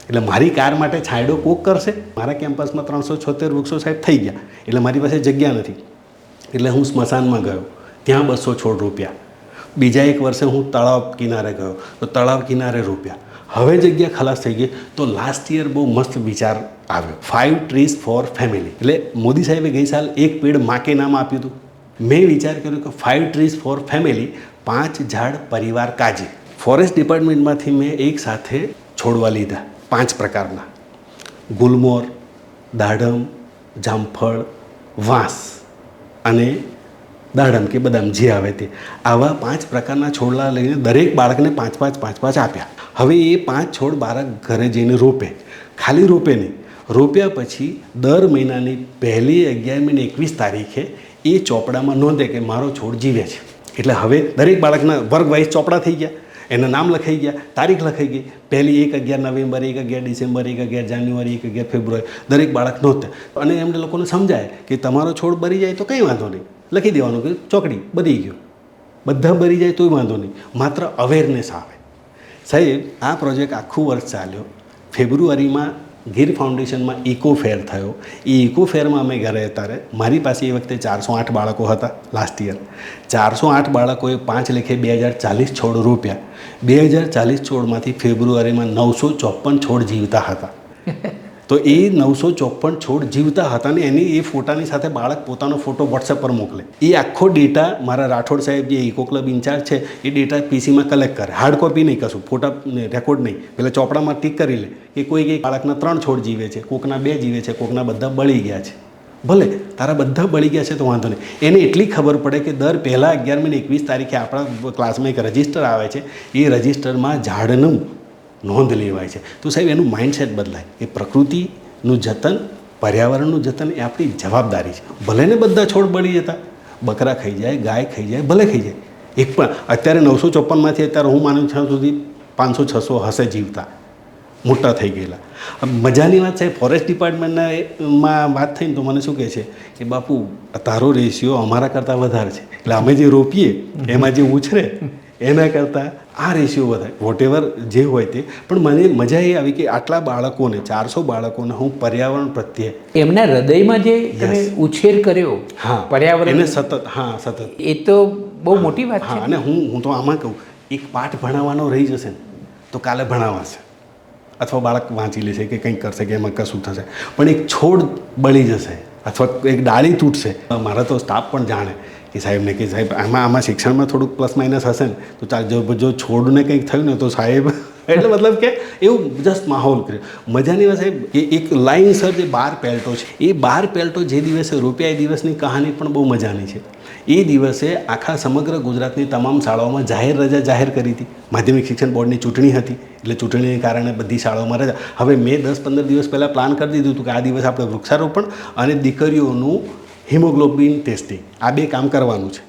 એટલે મારી કાર માટે છાંયડો કોક કરશે. મારા કેમ્પસમાં 376 વૃક્ષો સાહેબ થઈ ગયા, એટલે મારી પાસે જગ્યા નથી. એટલે હું સ્મશાનમાં ગયો, ત્યાં 200 છોડ રોપ્યા. બીજા એક વર્ષે હું તળાવ કિનારે ગયો, તો તળાવ કિનારે રોપ્યા. હવે જગ્યા ખલાસ થઈ ગઈ, તો લાસ્ટ યર બહુ મસ્ત વિચાર આવ્યો, 5 trees for family. એટલે મોદી સાહેબે ગઈ સાલ એક પેડ માં કે નામ આપ્યું હતું. મેં વિચાર કર્યો કે 5 trees for family, 5 ઝાડ પરિવાર કાજી. ફોરેસ્ટ ડિપાર્ટમેન્ટમાંથી મેં એક સાથે છોડવા લીધા 5 પ્રકારના: ગુલમોર, દાડમ, જામફળ, વાંસ અને દાડમ કે બદામ, જે આવે તે. આવા 5 પ્રકારના છોડલા લઈને દરેક બાળકને 5 આપ્યા. હવે એ 5 છોડ બાળક ઘરે જઈને રોપે. ખાલી રોપે નહીં, રોપ્યા પછી દર મહિનાની 1, 11 અને 21 તારીખે એ ચોપડામાં નોંધે કે મારો છોડ જીવે છે. એટલે હવે દરેક બાળકના વર્ગ વાઇઝ ચોપડા થઈ ગયા, એના નામ લખાઈ ગયા, તારીખ લખાઈ ગઈ. 1, 11 નવેમ્બર, 1, 11 ડિસેમ્બર, 1, 11 જાન્યુઆરી, 1, 11 ફેબ્રુઆરી, દરેક બાળક નોંધે. અને એમને લોકોને સમજાય કે તમારો છોડ બરી જાય તો કંઈ વાંધો નહીં, લખી દેવાનું કે ચોકડી બધી ગયો. બધા બરી જાય તોય વાંધો નહીં, માત્ર અવેરનેસ આવે. સાહેબ, આ પ્રોજેક્ટ આખું વર્ષ ચાલ્યો. ફેબ્રુઆરીમાં ગીર ફાઉન્ડેશનમાં ઇકો ફેર થયો. એ ઇકો ફેરમાં અમે ગયા ત્યારે મારી પાસે એ વખતે 408 બાળકો હતા. લાસ્ટ યર 408 બાળકોએ 5 લેખે 2040 છોડ રોપ્યા. 2040 છોડમાંથી ફેબ્રુઆરીમાં 954 છોડ જીવતા હતા. તો એ 954 છોડ જીવતા હતા ને એની એ ફોટાની સાથે બાળક પોતાનો ફોટો વોટ્સએપ પર મોકલે. એ આખો ડેટા મારા રાઠોડ સાહેબ જે ઇકો ક્લબ ઇન્ચાર્જ છે એ ડેટા પીસીમાં કલેક્ટ કરે. હાર્ડ કોપી નહીં કશું, ફોટા રેકોર્ડ નહીં, પેલા ચોપડામાં ટીક કરી લે કે કોઈ બાળકના 3 છોડ જીવે છે, કોકના 2 જીવે છે, કોકના બધા બળી ગયા છે. ભલે તારા બધા બળી ગયા છે તો વાંધો નહીં. એને એટલી ખબર પડે કે દર પહેલાં 11મી ને 21 તારીખે આપણા ક્લાસમાં એક રજિસ્ટર આવે છે, એ રજિસ્ટરમાં ઝાડનું નોંધ લેવાય છે. તો સાહેબ એનું માઇન્ડસેટ બદલાય કે પ્રકૃતિનું જતન, પર્યાવરણનું જતન એ આપણી જવાબદારી છે. ભલે ને બધા છોડ બળી જતા, બકરા ખાઈ જાય, ગાય ખાઈ જાય, ભલે ખાઈ જાય, એક પણ અત્યારે 954માંથી અત્યારે હું માનું છું સુધી 500-600 હશે જીવતા, મોટા થઈ ગયેલા. મજાની વાત સાહેબ, ફોરેસ્ટ ડિપાર્ટમેન્ટમાં વાત થઈને તો મને શું કહે છે કે બાપુ તારો રેશિયો અમારા કરતાં વધારે છે, એટલે અમે જે રોપીએ એમાં જે ઉછરે એના કરતાં આ રેશિયો વધારે, વોટેવર જે હોય તે. પણ મને મજા એ આવી કે આટલા બાળકોને, 400 બાળકોને હું પર્યાવરણ પ્રત્યે એમના હૃદયમાં જે તમે ઉછેર કર્યો, હા પર્યાવરણ એને સતત એ તો બહુ મોટી વાત હા. છે. અને હું તો આમાં કહું, એક પાઠ ભણાવવાનો રહી જશે ને તો કાલે ભણાવાશે, અથવા બાળક વાંચી લેશે કે કંઈક કરશે કે એમાં કશું થશે, પણ એક છોડ બળી જશે અથવા એક ડાળી તૂટશે. મારા તો સ્ટાફ પણ જાણે કે સાહેબને કે સાહેબ આમાં શિક્ષણમાં થોડુંક પ્લસ માઇનસ હશે ને તો ચાલ, જો છોડને કંઈક થયું ને તો સાહેબ એટલે મતલબ કે એવું જસ્ટ માહોલ કર્યો. મજાની વાત સાહેબ કે એક લાઇનસર જે 12 પેલ્ટો છે, એ 12 પેલ્ટો જે દિવસે રોપ્યા એ દિવસની કહાની પણ બહુ મજાની છે. એ દિવસે આખા સમગ્ર ગુજરાતની તમામ શાળાઓમાં જાહેર રજા જાહેર કરી હતી. માધ્યમિક શિક્ષણ બોર્ડની ચૂંટણી હતી, એટલે ચૂંટણીને કારણે બધી શાળાઓમાં રજા. હવે મેં 10-15 દિવસ પહેલાં પ્લાન કરી દીધું હતું કે આ દિવસે આપણે વૃક્ષારોપણ અને દીકરીઓનું હિમોગ્લોબિન ટેસ્ટિંગ, આ 2 કામ કરવાનું છે.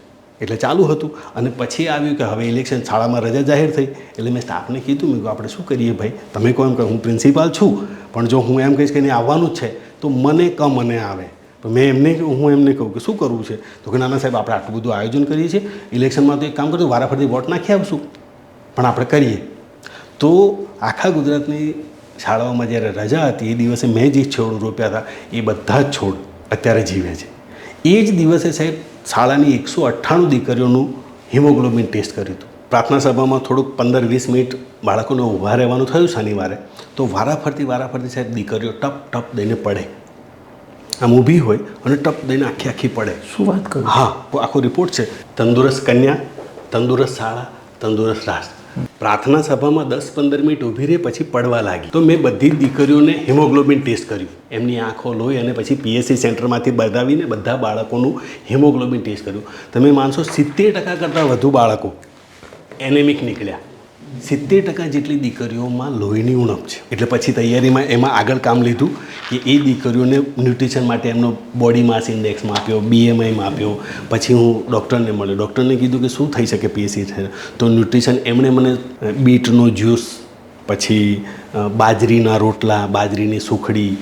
એટલે ચાલુ હતું. અને પછી આવ્યું કે હવે ઇલેક્શન, શાળામાં રજા જાહેર થઈ, એટલે મેં સ્ટાફને કીધું, મેં આપણે શું કરીએ ભાઈ, તમે કહો એમ કહો, હું પ્રિન્સિપાલ છું, પણ જો હું એમ કહીશ કે નહીં આવવાનું જ છે તો મને આવે. તો હું એમને કહું કે શું કરવું છે, તો કે નાના સાહેબ આપણે આટલું બધું આયોજન કરીએ છીએ, ઇલેક્શનમાં તો એક કામ કરજો, વારાફરતી વોટ નાખી આવશું, પણ આપણે કરીએ. તો આખા ગુજરાતની શાળાઓમાં જ્યારે રજા હતી એ દિવસે મેં જે છોડ રોપ્યા હતા એ બધા જ છોડ અત્યારે જીવે છે. એ જ દિવસે સાહેબ શાળાની 198 દીકરીઓનું હિમોગ્લોબિન ટેસ્ટ કર્યું હતું. પ્રાર્થના સભામાં થોડુંક 15-20 મિનિટ બાળકોને ઊભા રહેવાનું થયું શનિવારે, તો વારાફરતી સાહેબ દીકરીઓ ટપ દઈને પડે, આમ ઊભી હોય અને ટપ દઈને આખી પડે. શું વાત કરું? હા, આખો રિપોર્ટ છે. તંદુરસ્ત કન્યા, તંદુરસ્ત શાળા, તંદુરસ્ત રાષ્ટ્ર. પ્રાર્થના સભામાં 10-15 મિનિટ ઊભી રહી પછી પડવા લાગી. તો મેં બધી જ દીકરીઓને હિમોગ્લોબિન ટેસ્ટ કર્યું, એમની આંખો લોહી, અને પછી PSC સેન્ટરમાંથી બતાવીને બધા બાળકોનું હિમોગ્લોબિન ટેસ્ટ કર્યું. તમે માનશો 70% કરતાં વધુ બાળકો એનેમિક નીકળ્યા. 70% જેટલી દીકરીઓમાં લોહીની ઉણપ છે. એટલે પછી તૈયારીમાં એમાં આગળ કામ લીધું કે એ દીકરીઓને ન્યુટ્રિશન માટે એમનો બોડી માસ ઇન્ડેક્સ માપ્યો, BMI માપ્યો. પછી હું ડૉક્ટરને મળ્યો, ડૉક્ટરને કીધું કે શું થઈ શકે PSC છે, તો ન્યુટ્રિશન એમણે મને બીટનો જ્યુસ, પછી બાજરીના રોટલા, બાજરીની સુખડી,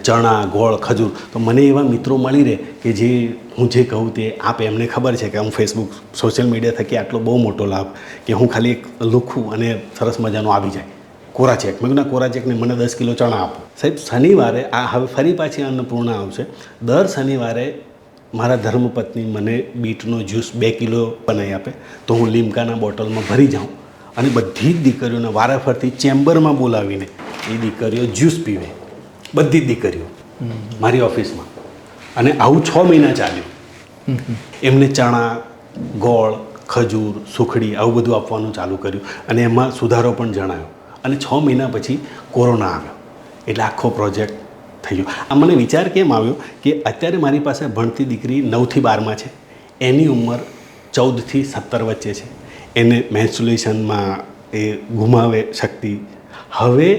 ચણા, ગોળ, ખજૂર. તો મને એવા મિત્રો મળી રહે કે જે હું જે કહું તે આપ એમને ખબર છે કે હું ફેસબુક, સોશિયલ મીડિયા થકી આટલો બહુ મોટો લાભ કે હું ખાલી એક લખું અને સરસ મજાનું આવી જાય કોરા ચેક. મેં કીધું કોરા ચેકને મને 10 કિલો ચણા આપો. સાહેબ શનિવારે આ હવે ફરી પાછી અન્નપૂર્ણા આવશે, દર શનિવારે મારા ધર્મપત્ની મને બીટનો જ્યુસ 2 કિલો બનાવી આપે, તો હું લીમકાના બોટલમાં ભરી જાઉં અને બધી જ દીકરીઓને વારાફરતી ચેમ્બરમાં બોલાવીને એ દીકરીઓ જ્યુસ પીવે, બધી જ દીકરીઓ મારી ઓફિસમાં. અને આવું 6 મહિના ચાલ્યું. એમને ચણા, ગોળ, ખજૂર, સુખડી આવું બધું આપવાનું ચાલુ કર્યું અને એમાં સુધારો પણ જણાયો. અને 6 મહિના પછી કોરોના આવ્યો, એટલે આખો પ્રોજેક્ટ થઈ ગયો. આ મને વિચાર કેમ આવ્યો કે અત્યારે મારી પાસે ભણતી દીકરી 9થી 12માં છે, એની ઉંમર 14થી 17 વચ્ચે છે, એને મેન્સ્ટ્રુએશનમાં એ ગુમાવે શક્તિ. હવે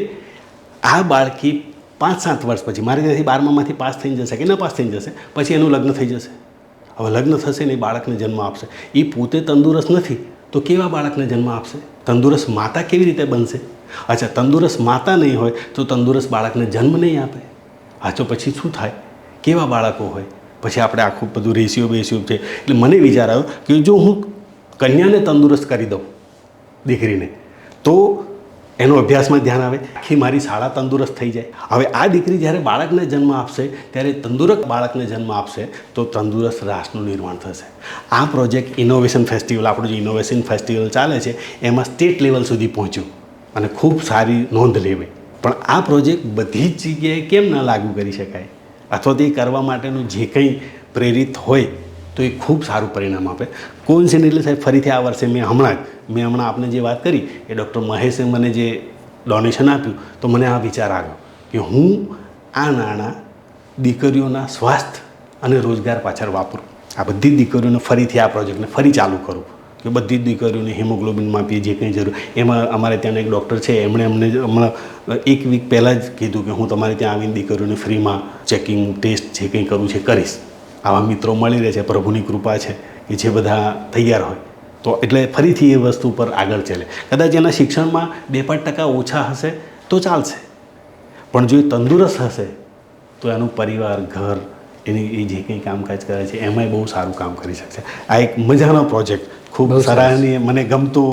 આ બાળકી 5-7 વર્ષ પછી મારી ત્યાંથી 12માંથી પાસ થઈ જશે કે ન પાસ થઈ જશે, પછી એનું લગ્ન થઈ જશે. હવે લગ્ન થશે ને એ બાળકને જન્મ આપશે. એ પોતે તંદુરસ્ત નથી તો કેવા બાળકને જન્મ આપશે? તંદુરસ્ત માતા કેવી રીતે બનશે? અચ્છા, તંદુરસ્ત માતા નહીં હોય તો તંદુરસ્ત બાળકને જન્મ નહીં આપે. હા, તો પછી શું થાય? કેવા બાળકો હોય? પછી આપણે આખું બધું રેશિયો છે. એટલે મને વિચાર આવ્યો કે જો હું કન્યાને તંદુરસ્ત કરી દઉં, દીકરીને, તો એનો અભ્યાસમાં ધ્યાન આવે, આખી મારી શાળા તંદુરસ્ત થઈ જાય. હવે આ દીકરી જ્યારે બાળકને જન્મ આપશે, ત્યારે તંદુરસ્ત બાળકને જન્મ આપશે તો તંદુરસ્ત રાષ્ટ્રનું નિર્માણ થશે. આ પ્રોજેક્ટ ઇનોવેશન ફેસ્ટિવલ, આપણું જે ઇનોવેશન ફેસ્ટિવલ ચાલે છે, એમાં સ્ટેટ લેવલ સુધી પહોંચ્યું અને ખૂબ સારી નોંધ લેવાઈ. પણ આ પ્રોજેક્ટ બધી જ જગ્યાએ કેમ ન લાગુ કરી શકાય, અથવા તે કરવા માટેનું જે કંઈ પ્રેરિત હોય તો એ ખૂબ સારું પરિણામ આપે. કોઇન્સિડન્ટલી સાહેબ ફરીથી આ વર્ષે મેં હમણાં આપને જે વાત કરી એ ડૉક્ટર મહેશે મને જે ડોનેશન આપ્યું તો મને આ વિચાર આવ્યો કે હું આ નાણાં દીકરીઓના સ્વાસ્થ્ય અને રોજગાર પાછળ વાપરું. આ બધી જ દીકરીઓને ફરીથી આ પ્રોજેક્ટને ફરી ચાલુ કરું કે બધી જ દીકરીઓને હિમોગ્લોબિન માપીએ જે કંઈ જરૂર. એમાં અમારે ત્યાંના એક ડૉક્ટર છે એમણે અમને હમણાં 1 વીક પહેલાં જ કીધું કે હું તમારે ત્યાં આવીને દીકરીઓને ફ્રીમાં ચેકિંગ ટેસ્ટ જે કંઈ કરવું છે કરીશ. આવા મિત્રો મળી રહે છે, પ્રભુની કૃપા છે કે જે બધા તૈયાર હોય તો એટલે ફરીથી એ વસ્તુ પર આગળ ચાલે. કદાચ એના શિક્ષણમાં 2-5% ઓછા હશે તો ચાલશે, પણ જો એ તંદુરસ્ત હશે તો એનું પરિવાર, ઘર, એની એ જે કંઈ કામકાજ કરે છે એમાંય બહુ સારું કામ કરી શકશે. આ એક મજાનો પ્રોજેક્ટ, ખૂબ સરાહનીય, મને ગમતો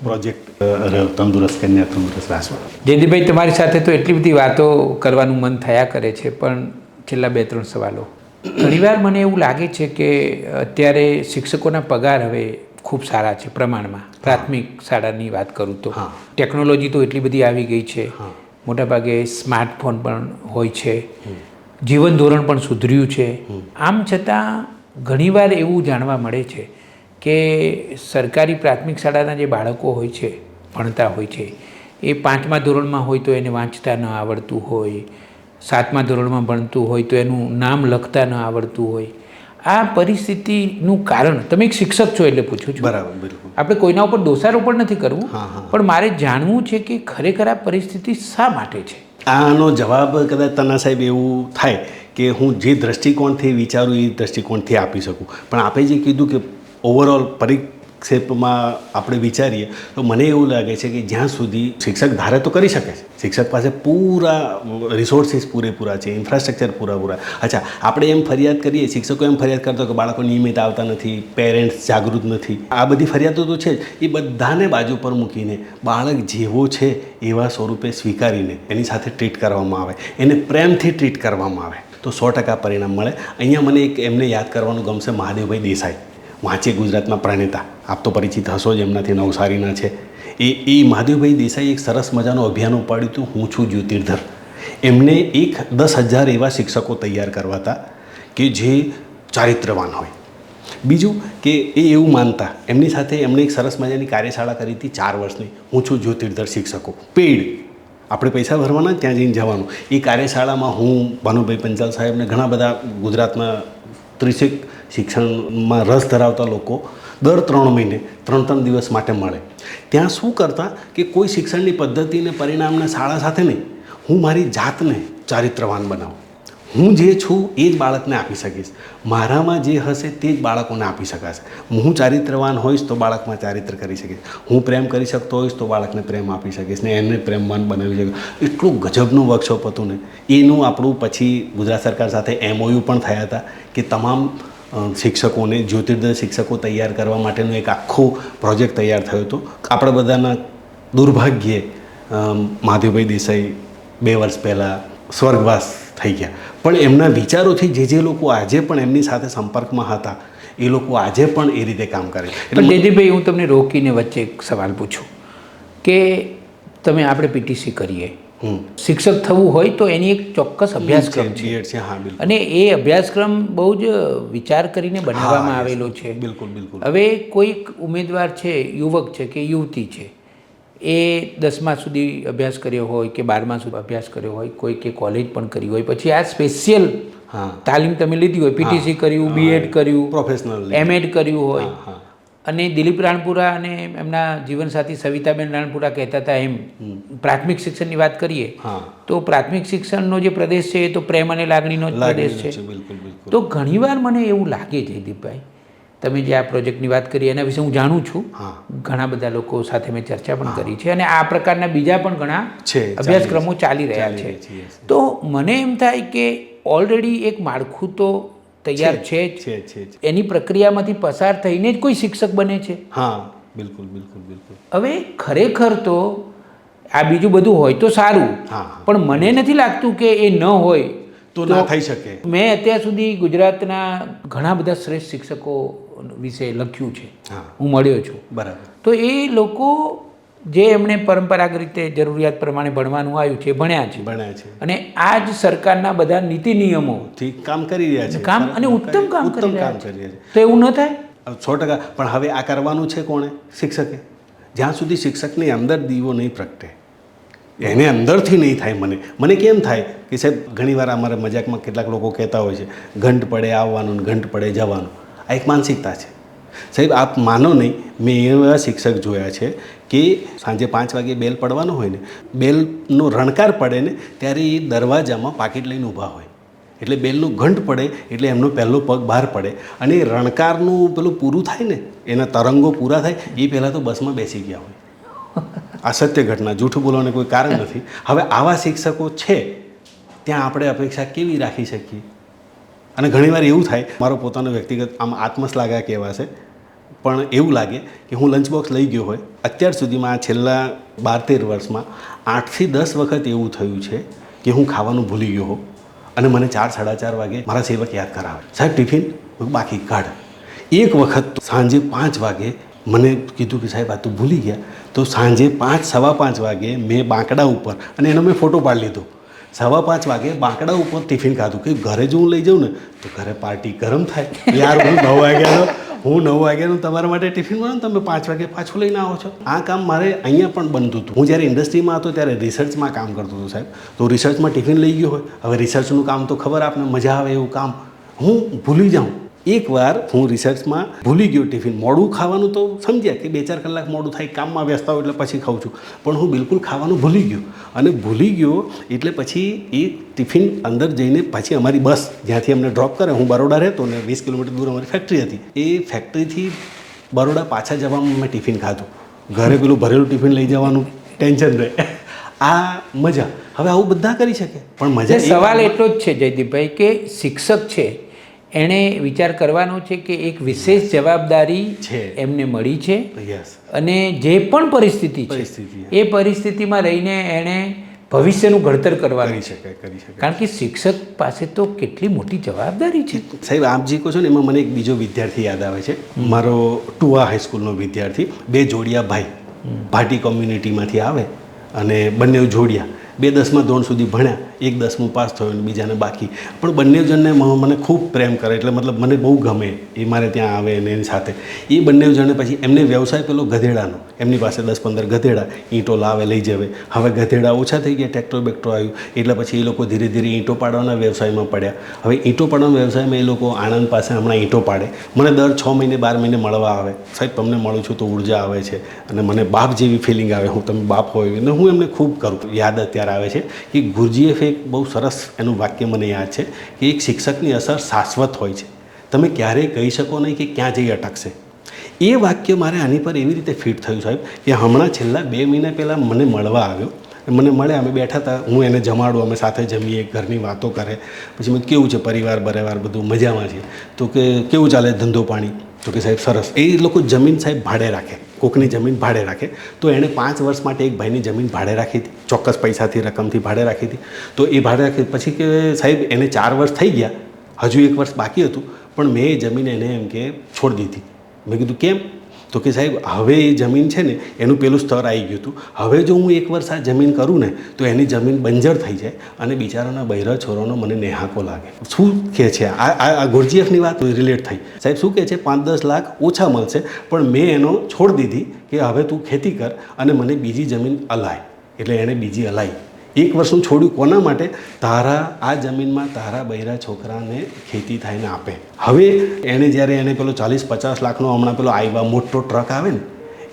પ્રોજેક્ટ રહ્યો તંદુરસ્ત કન્યા તંદુરસ્ત રાષ્ટ્ર. જયદીપભાઈ, તમારી સાથે તો એટલી બધી વાતો કરવાનું મન થયા કરે છે, પણ છેલ્લા 2-3 સવાલો. ઘણીવાર મને એવું લાગે છે કે અત્યારે શિક્ષકોના પગાર હવે ખૂબ સારા છે પ્રમાણમાં. પ્રાથમિક શાળાની વાત કરું તો ટેકનોલોજી તો એટલી બધી આવી ગઈ છે, મોટાભાગે સ્માર્ટફોન પણ હોય છે, જીવન ધોરણ પણ સુધર્યું છે. આમ છતાં ઘણીવાર એવું જાણવા મળે છે કે સરકારી પ્રાથમિક શાળાના જે બાળકો હોય છે, ભણતા હોય છે, એ 5મા ધોરણમાં હોય તો એને વાંચતા ન આવડતું હોય, 7મા ધોરણમાં ભણતું હોય તો એનું નામ લખતા ન આવડતું હોય. આ પરિસ્થિતિનું કારણ, તમે એક શિક્ષક છો એટલે પૂછું છું. બરાબર, બિલકુલ. આપણે કોઈના ઉપર દોષારોપણ પણ નથી કરવું, પણ મારે જાણવું છે કે ખરેખર આ પરિસ્થિતિ શા માટે છે. આનો જવાબ કદાચ તના સાહેબ એવું થાય કે હું જે દૃષ્ટિકોણથી વિચારું એ દૃષ્ટિકોણથી આપી શકું, પણ આપે જે કીધું કે ઓવરઓલ પરિક્ષેપમાં આપણે વિચારીએ તો મને એવું લાગે છે કે જ્યાં સુધી શિક્ષક ધારે તો કરી શકે છે, શિક્ષક પાસે પૂરા રિસોર્સિસ પૂરેપૂરા છે, ઇન્ફ્રાસ્ટ્રક્ચર પૂરા. અચ્છા, આપણે એમ ફરિયાદ કરીએ, શિક્ષકો એમ ફરિયાદ કરતો કે બાળકો નિયમિત આવતા નથી, પેરેન્ટ્સ જાગૃત નથી, આ બધી ફરિયાદો તો છે જ. એ બધાને બાજુ પર મૂકીને બાળક જેવો છે એવા સ્વરૂપે સ્વીકારીને એની સાથે ટ્રીટ કરવામાં આવે, એને પ્રેમથી ટ્રીટ કરવામાં આવે તો 100% પરિણામ મળે. અહીંયા મને એક એમને યાદ કરવાનું ગમશે, મહાદેવભાઈ દેસાઈ, વાંચે ગુજરાતના પ્રણેતા. આપ તો પરિચિત હશો જ એમનાથી, નવસારીના છે. એ મહાદેવભાઈ દેસાઈ એક સરસ મજાનું અભિયાન ઉપાડ્યું હતું, હું છું જ્યોતિર્ધર. એમને 10,000 એવા શિક્ષકો તૈયાર કરવા હતા કે જે ચારિત્રવાન હોય. બીજું કે એ એવું માનતા, એમની સાથે એમણે એક સરસ મજાની કાર્યશાળા કરી હતી 4 વર્ષની, હું છું જ્યોતિર્ધર શિક્ષકો, પેઇડ. આપણે પૈસા ભરવાના, ત્યાં જઈને જવાનું. એ કાર્યશાળામાં હું, ભાનુભાઈ પંચાલ સાહેબને ઘણા બધા ગુજરાતમાં 30 શિક્ષણમાં રસ ધરાવતા લોકો દર 3 મહિને 3 દિવસ માટે મળે. ત્યાં શું કરતા કે કોઈ શિક્ષણની પદ્ધતિને પરિણામને શાળા સાથે નહીં, હું મારી જાતને ચારિત્રવાન બનાવું. હું જે છું એ જ બાળકને આપી શકીશ, મારામાં જે હશે તે જ બાળકોને આપી શકાશે. હું ચારિત્રવાન હોઈશ તો બાળકમાં ચારિત્ર કરી શકીશ, હું પ્રેમ કરી શકતો હોઈશ તો બાળકને પ્રેમ આપી શકીશ ને એને પ્રેમવાન બનાવી શકીશ. એટલું ગજબનું વર્કશોપ હતું ને એનું. આપણું પછી ગુજરાત સરકાર સાથે MOU પણ થયા હતા કે તમામ શિક્ષકોને, જ્યોતિર્ધર શિક્ષકો તૈયાર કરવા માટેનો એક આખો પ્રોજેક્ટ તૈયાર થયો હતો. આપણે બધાના દુર્ભાગ્યે મહાદેવભાઈ દેસાઈ 2 વર્ષ પહેલાં સ્વર્ગવાસ થઈ ગયા, પણ એમના વિચારોથી જે લોકો આજે પણ એમની સાથે સંપર્કમાં હતા એ લોકો આજે પણ એ રીતે કામ કરે. એટલે જયદીપભાઈ, હું તમને રોકીને વચ્ચે એક સવાલ પૂછું કે તમે આપણે PTC કરીએ, શિક્ષક થવું હોય તો એની એક ચોક્કસ અભ્યાસક્રમ છે, અને એ અભ્યાસક્રમ બહુ જ વિચાર કરીને બનાવવામાં આવેલો છે. બિલકુલ, બિલકુલ. હવે કોઈક ઉમેદવાર છે, યુવક છે કે યુવતી છે, એ 10મા સુધી અભ્યાસ કર્યો હોય કે 12મા સુધી અભ્યાસ કર્યો હોય, કોઈ કે કોલેજ પણ કરી હોય, પછી આ સ્પેશિયલ તાલીમ તમે લીધી હોય, PTC કર્યું, B.Ed કર્યું, પ્રોફેશનલ M.Ed કર્યું હોય, અને દિલીપ રાણપુરા અને એમના જીવનસાથી સવિતાબેન રાણપુરા કહેતા હતા એમ, પ્રાથમિક શિક્ષણની વાત કરીએ તો પ્રાથમિક શિક્ષણનો જે પ્રદેશ છે એ તો પ્રેમ અને લાગણીનો જ પ્રદેશ છે. તો ઘણીવાર મને એવું લાગે જયદીપભાઈ, તમે જે આ પ્રોજેક્ટની વાત કરી એના વિશે હું જાણું છું, ઘણા બધા લોકો સાથે મેં ચર્ચા પણ કરી છે, અને આ પ્રકારના બીજા પણ ઘણા અભ્યાસક્રમો ચાલી રહ્યા છે. તો મને એમ થાય કે ઓલરેડી એક માળખું તો તૈયાર છે જ, એની પ્રક્રિયામાંથી પસાર થઈને જ કોઈ શિક્ષક બને છે. બિલકુલ, બિલકુલ, બિલકુલ. હવે ખરેખર તો આ બીજું બધું હોય તો સારું, પણ મને નથી લાગતું કે એ ન હોય તો ના થઈ શકે. મેં અત્યાર સુધી ગુજરાતના ઘણા બધા શ્રેષ્ઠ શિક્ષકો વિશે લખ્યું છે, હું મળ્યો છું. બરાબર. તો એ લોકો જે એમણે પરંપરાગત રીતે જરૂરિયાત પ્રમાણે ભણવાનું આવ્યું છે એ ભણ્યા છે ભણ્યા છે અને આ જ સરકારના બધા નીતિ નિયમો થી કામ કરી રહ્યા છે કામ અને ઉત્તમ કામ કરી રહ્યા કામ છે કરી રહ્યા તો એવું ન થાય છે 100%. પણ હવે આ કરવાનું છે કોણે? શિક્ષકે. જ્યાં સુધી શિક્ષકની અંદર દીવો નહીં પ્રગટે, એને અંદરથી નહીં થાય. મને કેમ થાય કે સાહેબ ઘણીવાર અમારે મજાકમાં કેટલાક લોકો કહેતા હોય છે ઘંટ પડે આવવાનું ને ઘંટ પડે જવાનું. આ એક માનસિકતા છે સાહેબ. આપ માનો નહીં, મેં એવા શિક્ષક જોયા છે કે સાંજે 5 વાગે બેલ પડવાનો હોય ને, બેલનો રણકાર પડે ને ત્યારે એ દરવાજામાં પાકીટ લઈને ઊભા હોય. એટલે બેલનો ઘંટ પડે એટલે એમનો પહેલો પગ બહાર પડે અને રણકારનું પેલું પૂરું થાય ને, એના તરંગો પૂરા થાય એ પહેલાં તો બસમાં બેસી ગયા હોય. આ સત્ય ઘટના, જૂઠું બોલવાને કોઈ કારણ નથી. હવે આવા શિક્ષકો છે ત્યાં આપણે અપેક્ષા કેવી રાખી શકીએ? અને ઘણીવાર એવું થાય, મારો પોતાનો વ્યક્તિગત આમ આત્મશ્લાઘા કહેવાશે, પણ એવું લાગે કે હું લંચ બોક્સ લઈ ગયો હોય. અત્યાર સુધીમાં આ છેલ્લા 12-13 વર્ષમાં 8 થી 10 વખત એવું થયું છે કે હું ખાવાનું ભૂલી ગયો હોઉં અને મને 4-4:30 વાગે મારા સેવક યાદ કરાવે, સાહેબ ટિફિન બાકી કાઢ. એક વખત સાંજે 5 વાગે મને કીધું કે સાહેબ આ તું ભૂલી ગયા. તો સાંજે 5-5:15 વાગે મેં બાંકડા ઉપર, અને એનો મેં ફોટો પાડી લીધો, 5:15 વાગે બાંકડા ઉપર ટિફિન ખાધું. કે ઘરે જો હું લઈ જાઉં ને તો ઘરે પાર્ટી ગરમ થાય. યાર હું 9 વાગ્યાનું તમારા માટે ટિફિન બનાવું, તમે 5 વાગે પાછું લઈને આવો છો. આ કામ મારે અહીંયા પણ બનતું હતું. હું જ્યારે ઇન્ડસ્ટ્રીમાં હતો ત્યારે રિસર્ચમાં કામ કરતો હતો સાહેબ. તો રિસર્ચમાં ટિફિન લઈ ગયો હોય, હવે રિસર્ચનું કામ તો ખબર આપને મજા આવે એવું કામ, હું ભૂલી જાઉં. એકવાર હું રિસર્ચમાં ભૂલી ગયો ટિફિન. મોડું ખાવાનું તો સમજ્યા કે 2-4 કલાક મોડું થાય, કામમાં વ્યસ્ત હોય એટલે પછી ખાઉં છું, પણ હું બિલકુલ ખાવાનું ભૂલી ગયો. અને ભૂલી ગયો એટલે પછી એ ટિફિન અંદર જઈને પાછી અમારી બસ જ્યાંથી અમને ડ્રોપ કરે, હું બરોડા રહેતો ને 20 કિલોમીટર દૂર અમારી ફેક્ટરી હતી, એ ફેક્ટરીથી બરોડા પાછા જવામાં મેં ટિફિન ખાધું. ઘરે પેલું ભરેલું ટિફિન લઈ જવાનું ટેન્શન રહે. આ મજા. હવે આવું બધા કરી શકે, પણ મજા સવાલ એટલો જ છે જયદીપભાઈ કે શિક્ષક છે એણે વિચાર કરવાનો છે કે એક વિશેષ જવાબદારી છે એમને મળી છે યસ, અને જે પણ પરિસ્થિતિ છે એ પરિસ્થિતિમાં રહીને એણે ભવિષ્યનું ઘડતર કરવાનું કરી શકે. કારણ કે શિક્ષક પાસે તો કેટલી મોટી જવાબદારી છે. સાહેબ આપ જે કહો છો ને એમાં મને એક બીજો વિદ્યાર્થી યાદ આવે છે. મારો ટુવા હાઈસ્કૂલનો વિદ્યાર્થી. 2 જોડિયા ભાઈ ભાટી કોમ્યુનિટીમાંથી આવે અને બંને જોડિયા. 2 10મા ધોરણ સુધી ભણ્યા, એક 10મું પાસ થયો અને બીજાને બાકી. પણ બંને જણને મને ખૂબ પ્રેમ કરે, એટલે મતલબ મને બહુ ગમે એ મારે ત્યાં આવે અને એની સાથે. એ બંને જણે પછી એમને વ્યવસાય પેલો ગધેડાનો, એમની પાસે 10-15 ગધેડા, ઈંટો લાવે લઈ જવે. હવે ગધેડા ઓછા થઈ ગયા, ટ્રેક્ટર બેક્ટર આવ્યું એટલે પછી એ લોકો ધીરે ધીરે ઈંટો પાડવાના વ્યવસાયમાં પડ્યા. હવે ઈંટો પાડવાના વ્યવસાયમાં એ લોકો આણંદ પાસે હમણાં ઈંટો પાડે. મને દર 6 મહિને 12 મહિને મળવા આવે, સાહેબ તમને મળું છું તો ઉર્જા આવે છે અને મને બાપ જેવી ફિલિંગ આવે, હું તમે બાપ હોય અને હું એમને ખૂબ કરું. યાદ અત્યારે આવે છે કે ગુરુજીએફ એક બહુ સરસ એનું વાક્ય મને યાદ છે કે એક શિક્ષકની અસર શાશ્વત હોય છે, તમે ક્યારેય કહી શકો નહીં કે ક્યાં જઈ અટકશે. એ વાક્ય મારે આની પર એવી રીતે ફિટ થયું સાહેબ કે હમણાં છેલ્લા 2 મહિના પહેલાં મને મળવા આવ્યો. મને મળ્યા, અમે બેઠા હતા, હું એને જમાડું, અમે સાથે જમીએ, ઘરની વાતો કરે. પછી મેં કેવું છે પરિવાર બધું મજામાં છે? તો કે કેવું ચાલે ધંધો પાણી? તો કે સાહેબ સરસ. એ લોકો જમીન સાહેબ ભાડે રાખે, કોકની જમીન ભાડે રાખે. તો એણે 5 વર્ષ માટે એક ભાઈની જમીન ભાડે રાખી હતી, ચોક્કસ પૈસાથી રકમથી ભાડે રાખી હતી. તો એ ભાડે રાખી પછી કે સાહેબ એને 4 વર્ષ થઈ ગયા, હજુ 1 વર્ષ બાકી હતું, પણ મેં એ જમીન એને એમ કે છોડી દીધી. મેં કીધું કેમ? તો કે સાહેબ હવે એ જમીન છે ને એનું પેલું સ્તર આવી ગયું હતું, હવે જો હું 1 વર્ષ આ જમીન કરું ને તો એની જમીન બંજર થઈ જાય અને બિચારાના બૈરા છોરોનો મને નેહાકો લાગે. શું કહે છે આ ગુરુજીએફની વાત રિલેટ થઈ. સાહેબ શું કહે છે 5-10 લાખ ઓછા મળશે, પણ મેં એનો છોડી દીધી કે હવે તું ખેતી કર અને મને બીજી જમીન અલાય. એટલે એણે બીજી અલાઈ. 1 વર્ષનું છોડ્યું કોના માટે? તારા આ જમીનમાં તારા બૈરા છોકરાને ખેતી થઈને આપે. હવે એણે જ્યારે એને પેલો 40-50 લાખનો હમણાં પેલો આવ્યા મોટો ટ્રક આવે ને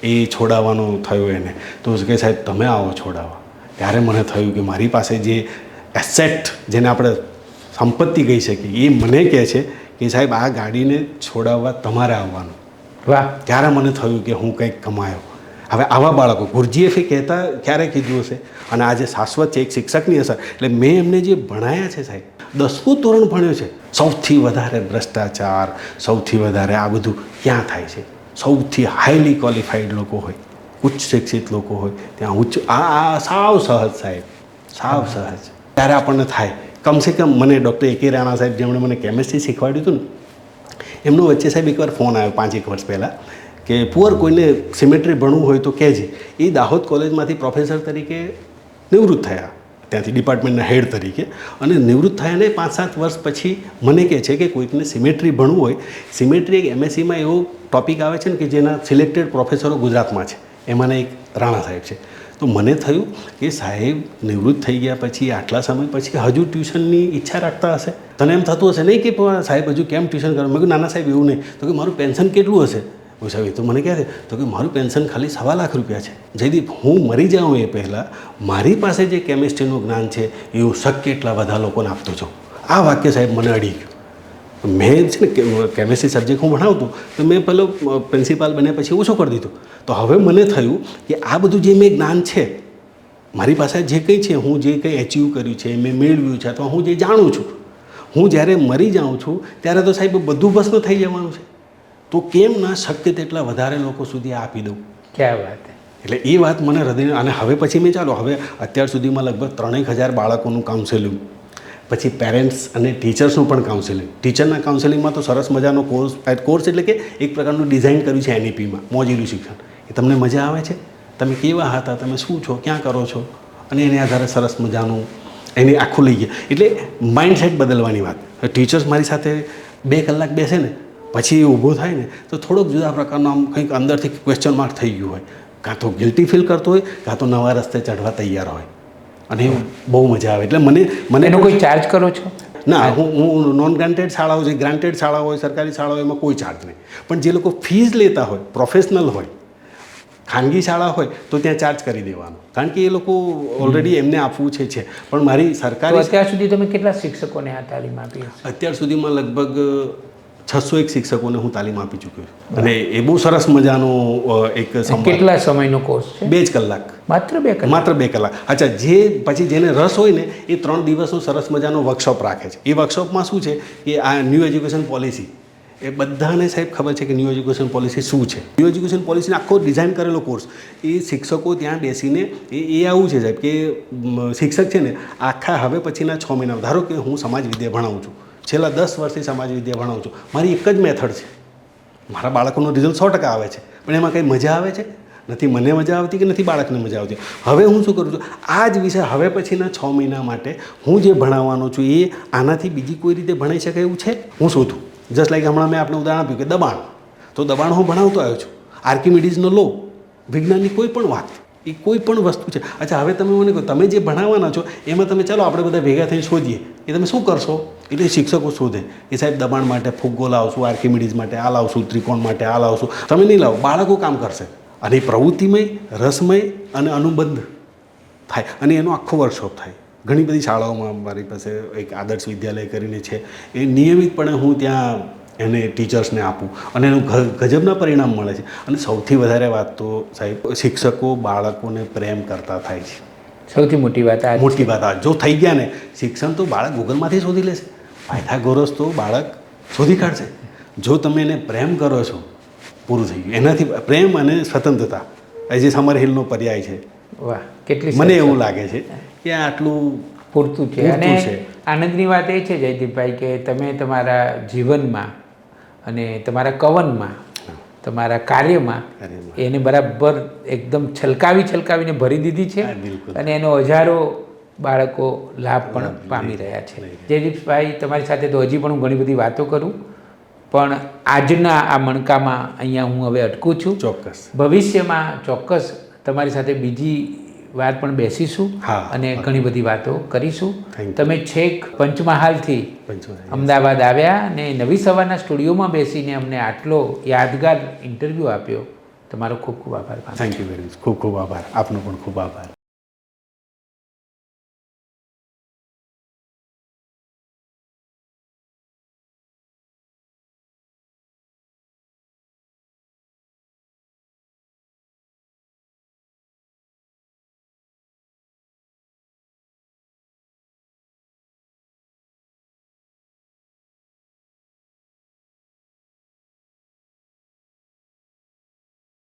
એ છોડાવવાનો થયો એને, તો કે સાહેબ તમે આવો છોડાવવા. ત્યારે મને થયું કે મારી પાસે જે એસેટ, જેને આપણે સંપત્તિ કહી શકીએ, એ મને કહે છે કે સાહેબ આ ગાડીને છોડાવવા તમારે આવવાનું. વાહ! ત્યારે મને થયું કે હું કંઈક કમાયો. હવે આવા બાળકો ગુરુજીએફે કહેતા ક્યારે કીધું હશે? અને આજે શાશ્વત છે એક શિક્ષકની અસર. એટલે મેં એમને જે ભણાયા છે સાહેબ, 10મું ધોરણ ભણ્યો છે. સૌથી વધારે ભ્રષ્ટાચાર, સૌથી વધારે આ બધું ક્યાં થાય છે? સૌથી હાઈલી ક્વોલિફાઈડ લોકો હોય, ઉચ્ચ શિક્ષિત લોકો હોય ત્યાં ઉચ્ચ આ સાવ સહજ સાહેબ, સાવ સહજ. ત્યારે આપણને થાય. કમસે કમ મને ડૉક્ટર A.K. રાણા સાહેબ જેમણે મને કેમિસ્ટ્રી શીખવાડ્યું હતું ને, એમનો વચ્ચે સાહેબ એકવાર ફોન આવ્યો 5-1 વર્ષ પહેલાં કે પુઅર કોઈને સિમેટ્રી ભણવું હોય તો કહેજે. એ દાહોદ કોલેજમાંથી પ્રોફેસર તરીકે નિવૃત્ત થયા, ત્યાંથી ડિપાર્ટમેન્ટના હેડ તરીકે, અને નિવૃત્ત થયા ને 5-7 વર્ષ પછી મને કહે છે કે કોઈકને સિમેટ્રી ભણવું હોય, સિમેટ્રી એક MSCમાં એવો ટોપિક આવે છે ને કે જેના સિલેક્ટેડ પ્રોફેસરો ગુજરાતમાં છે, એમાંના એક રાણા સાહેબ છે. તો મને થયું કે સાહેબ નિવૃત્ત થઈ ગયા પછી આટલા સમય પછી હજુ ટ્યુશનની ઈચ્છા રાખતા હશે. તને એમ થતું હશે નહીં કે સાહેબ હજુ કેમ ટ્યુશન કરો? મેં કહ્યું નાના સાહેબ એવું નહીં. તો કે મારું પેન્શન કેટલું હશે? સાહેબ એ તો મને કહે છે. તો કે મારું પેન્શન ખાલી ₹1.25 લાખ છે. જયદીપ, હું મરી જાઉં એ પહેલાં મારી પાસે જે કેમિસ્ટ્રીનું જ્ઞાન છે એ હું શક્ય એટલા બધા લોકોને આપતો છું. આ વાક્ય સાહેબ મને અડી ગયું. મેં છે ને કેમિસ્ટ્રી સબ્જેક્ટ હું ભણાવતું તો મેં પેલો પ્રિન્સિપાલ બન્યા પછી ઓછું કરી દીધું. તો હવે મને થયું કે આ બધું જે મેં જ્ઞાન છે મારી પાસે જે કંઈ છે, હું જે કંઈ એચીવ કર્યું છે, મેં મેળવ્યું છે, અથવા હું જે જાણું છું, હું જ્યારે મરી જાઉં છું ત્યારે તો સાહેબ બધું ભસ્મ થઈ જવાનું છે. તો કેમ ના શક્ય તેટલા વધારે લોકો સુધી આપી દઉં? ક્યાં વાત! એટલે એ વાત મને હૃદય. અને હવે પછી મેં ચાલો હવે અત્યાર સુધીમાં લગભગ 3,000 બાળકોનું કાઉન્સેલિંગ, પછી પેરેન્ટ્સ અને ટીચર્સનું પણ કાઉન્સેલિંગ. ટીચરના કાઉન્સેલિંગમાં તો સરસ મજાનો કોર્સ એટલે કે એક પ્રકારનું ડિઝાઇન કર્યું છે NEPમાં, મોજીલું શિક્ષણ. એ તમને મજા આવે છે? તમે કેવા હતા, તમે શું છો, ક્યાં કરો છો, અને એને આધારે સરસ મજાનું એને આખું લઈ ગયા. એટલે માઇન્ડસેટ બદલવાની વાત. ટીચર્સ મારી સાથે 2 કલાક બેસે ને પછી એ ઊભો થાય ને તો થોડોક જુદા પ્રકારનો આમ કંઈક અંદરથી ક્વેશ્ચન માર્ક થઈ ગયું હોય, કાં તો ગિલ્ટી ફીલ કરતો હોય, કાં તો નવા રસ્તે ચઢવા તૈયાર હોય, અને બહુ મજા આવે. એટલે મને એનો કોઈ ચાર્જ કરો છો? ના, હું નોન ગ્રાન્ટેડ શાળાઓ છે, ગ્રાન્ટેડ શાળાઓ હોય, સરકારી શાળાઓ, એમાં કોઈ ચાર્જ નહીં. પણ જે લોકો ફીસ લેતા હોય, પ્રોફેશનલ હોય, ખાનગી શાળા હોય તો ત્યાં ચાર્જ કરી દેવાનો, કારણ કે એ લોકો ઓલરેડી એમને આપવું છે. પણ મારી સરકારી, અત્યાર સુધી તમે કેટલા શિક્ષકોને આ તાલીમ આપી? અત્યાર સુધીમાં લગભગ 601 શિક્ષકોને હું તાલીમ આપી ચૂક્યો છું. અને એ બહુ સરસ મજાનો એક કેટલા સમયનો કોર્સ છે? 2 જ કલાક. માત્ર 2 કલાક? માત્ર 2 કલાક. અચ્છા, જે પછી જેને રસ હોય ને એ 3 દિવસનો સરસ મજાનો વર્કશોપ રાખે છે. એ વર્કશોપમાં શું છે કે આ ન્યૂ એજ્યુકેશન પોલિસી, એ બધાને સાહેબ ખબર છે કે ન્યૂ એજ્યુકેશન પોલિસી શું છે. ન્યૂ એજ્યુકેશન પોલિસીનો આખો ડિઝાઇન કરેલો કોર્સ. એ શિક્ષકો ત્યાં બેસીને એ આવું છે સાહેબ કે શિક્ષક છે ને આખા હવે પછીના 6 મહિના, ધારો કે હું સમાજ વિદ્યા ભણાવું છું, છેલ્લા 10 વર્ષથી સમાજ વિદ્યા ભણાવું છું, મારી એક જ મેથડ છે, મારા બાળકોનું રિઝલ્ટ 100% આવે છે, પણ એમાં કંઈ મજા આવે છે? નથી. મને મજા આવતી કે નથી બાળકને મજા આવતી? હવે હું શું કરું છું, આ જ વિષય હવે પછીના 6 મહિના માટે હું જે ભણાવવાનો છું એ આનાથી બીજી કોઈ રીતે ભણાઈ શકાય એવું છે હું શોધું. જસ્ટ લાઈક હમણાં મેં આપણે ઉદાહરણ આપ્યું કે દબાણ, તો દબાણ હું ભણાવતો આવ્યો છું. આર્કિમિડીઝનો લો, વિજ્ઞાનની કોઈ પણ વાત, એ કોઈ પણ વસ્તુ છે. અચ્છા, હવે તમે મને કહો, તમે જે ભણાવવાના છો એમાં તમે ચાલો આપણે બધા ભેગા થઈને શોધીએ, એ તમે શું કરશો? એટલે શિક્ષકો શોધે કે સાહેબ દબાણ માટે ફુગ્ગો લાવશું, આર્કિમિડીઝ માટે આ લાવશું, ત્રિકોણ માટે આ લાવશું. તમે નહીં લાવો, બાળકો કામ કરશે. અને એ પ્રવૃત્તિમય, રસમય અને અનુબંધ થાય, અને એનો આખો વર્કશોપ થાય. ઘણી બધી શાળાઓમાં મારી પાસે એક આદર્શ વિદ્યાલય કરીને છે, એ નિયમિતપણે હું ત્યાં એને ટીચર્સને આપું, અને એનું ગજબના પરિણામ મળે છે. અને સૌથી વધારે વાત તો સાહેબ શિક્ષકો બાળકોને પ્રેમ કરતા થાય છે. સૌથી મોટી વાત આ મોટી વાત આ જો થઈ ગયા ને, શિક્ષણ તો બાળક ગૂગલમાંથી શોધી લેશે, પાયથાગોરસ તો બાળક શોધી કાઢશે. જો તમે એને પ્રેમ કરો છો, પૂરું થઈ ગયું. એનાથી પ્રેમ અને સ્વતંત્રતા એ જે સમર હિલનો પર્યાય છે. વાહ, કેટલી મને એવું લાગે છે કે આટલું પૂરતું છે. અને આનંદની વાત એ છે જયદીપભાઈ કે તમે તમારા જીવનમાં અને તમારા કવનમાં, તમારા કાર્યમાં એને બરાબર એકદમ છલકાવીને ભરી દીધી છે, અને એનો હજારો બાળકો લાભ પણ પામી રહ્યા છે. જયદીપભાઈ, તમારી સાથે તો હજી પણ હું ઘણી બધી વાતો કરું, પણ આજના આ મણકામાં અહીંયા હું હવે અટકું છું. ચોક્કસ ભવિષ્યમાં ચોક્કસ તમારી સાથે બીજી વાર પણ બેસીશું અને ઘણી બધી વાતો કરીશું. તમે છેક પંચમહાલથી અમદાવાદ આવ્યા અને નવી સવારના સ્ટુડિયોમાં બેસીને અમને આટલો યાદગાર ઇન્ટરવ્યૂ આપ્યો. તમારો ખૂબ ખૂબ આભાર. Thank you very much. ખૂબ ખૂબ આભાર. આપનો પણ ખૂબ આભાર.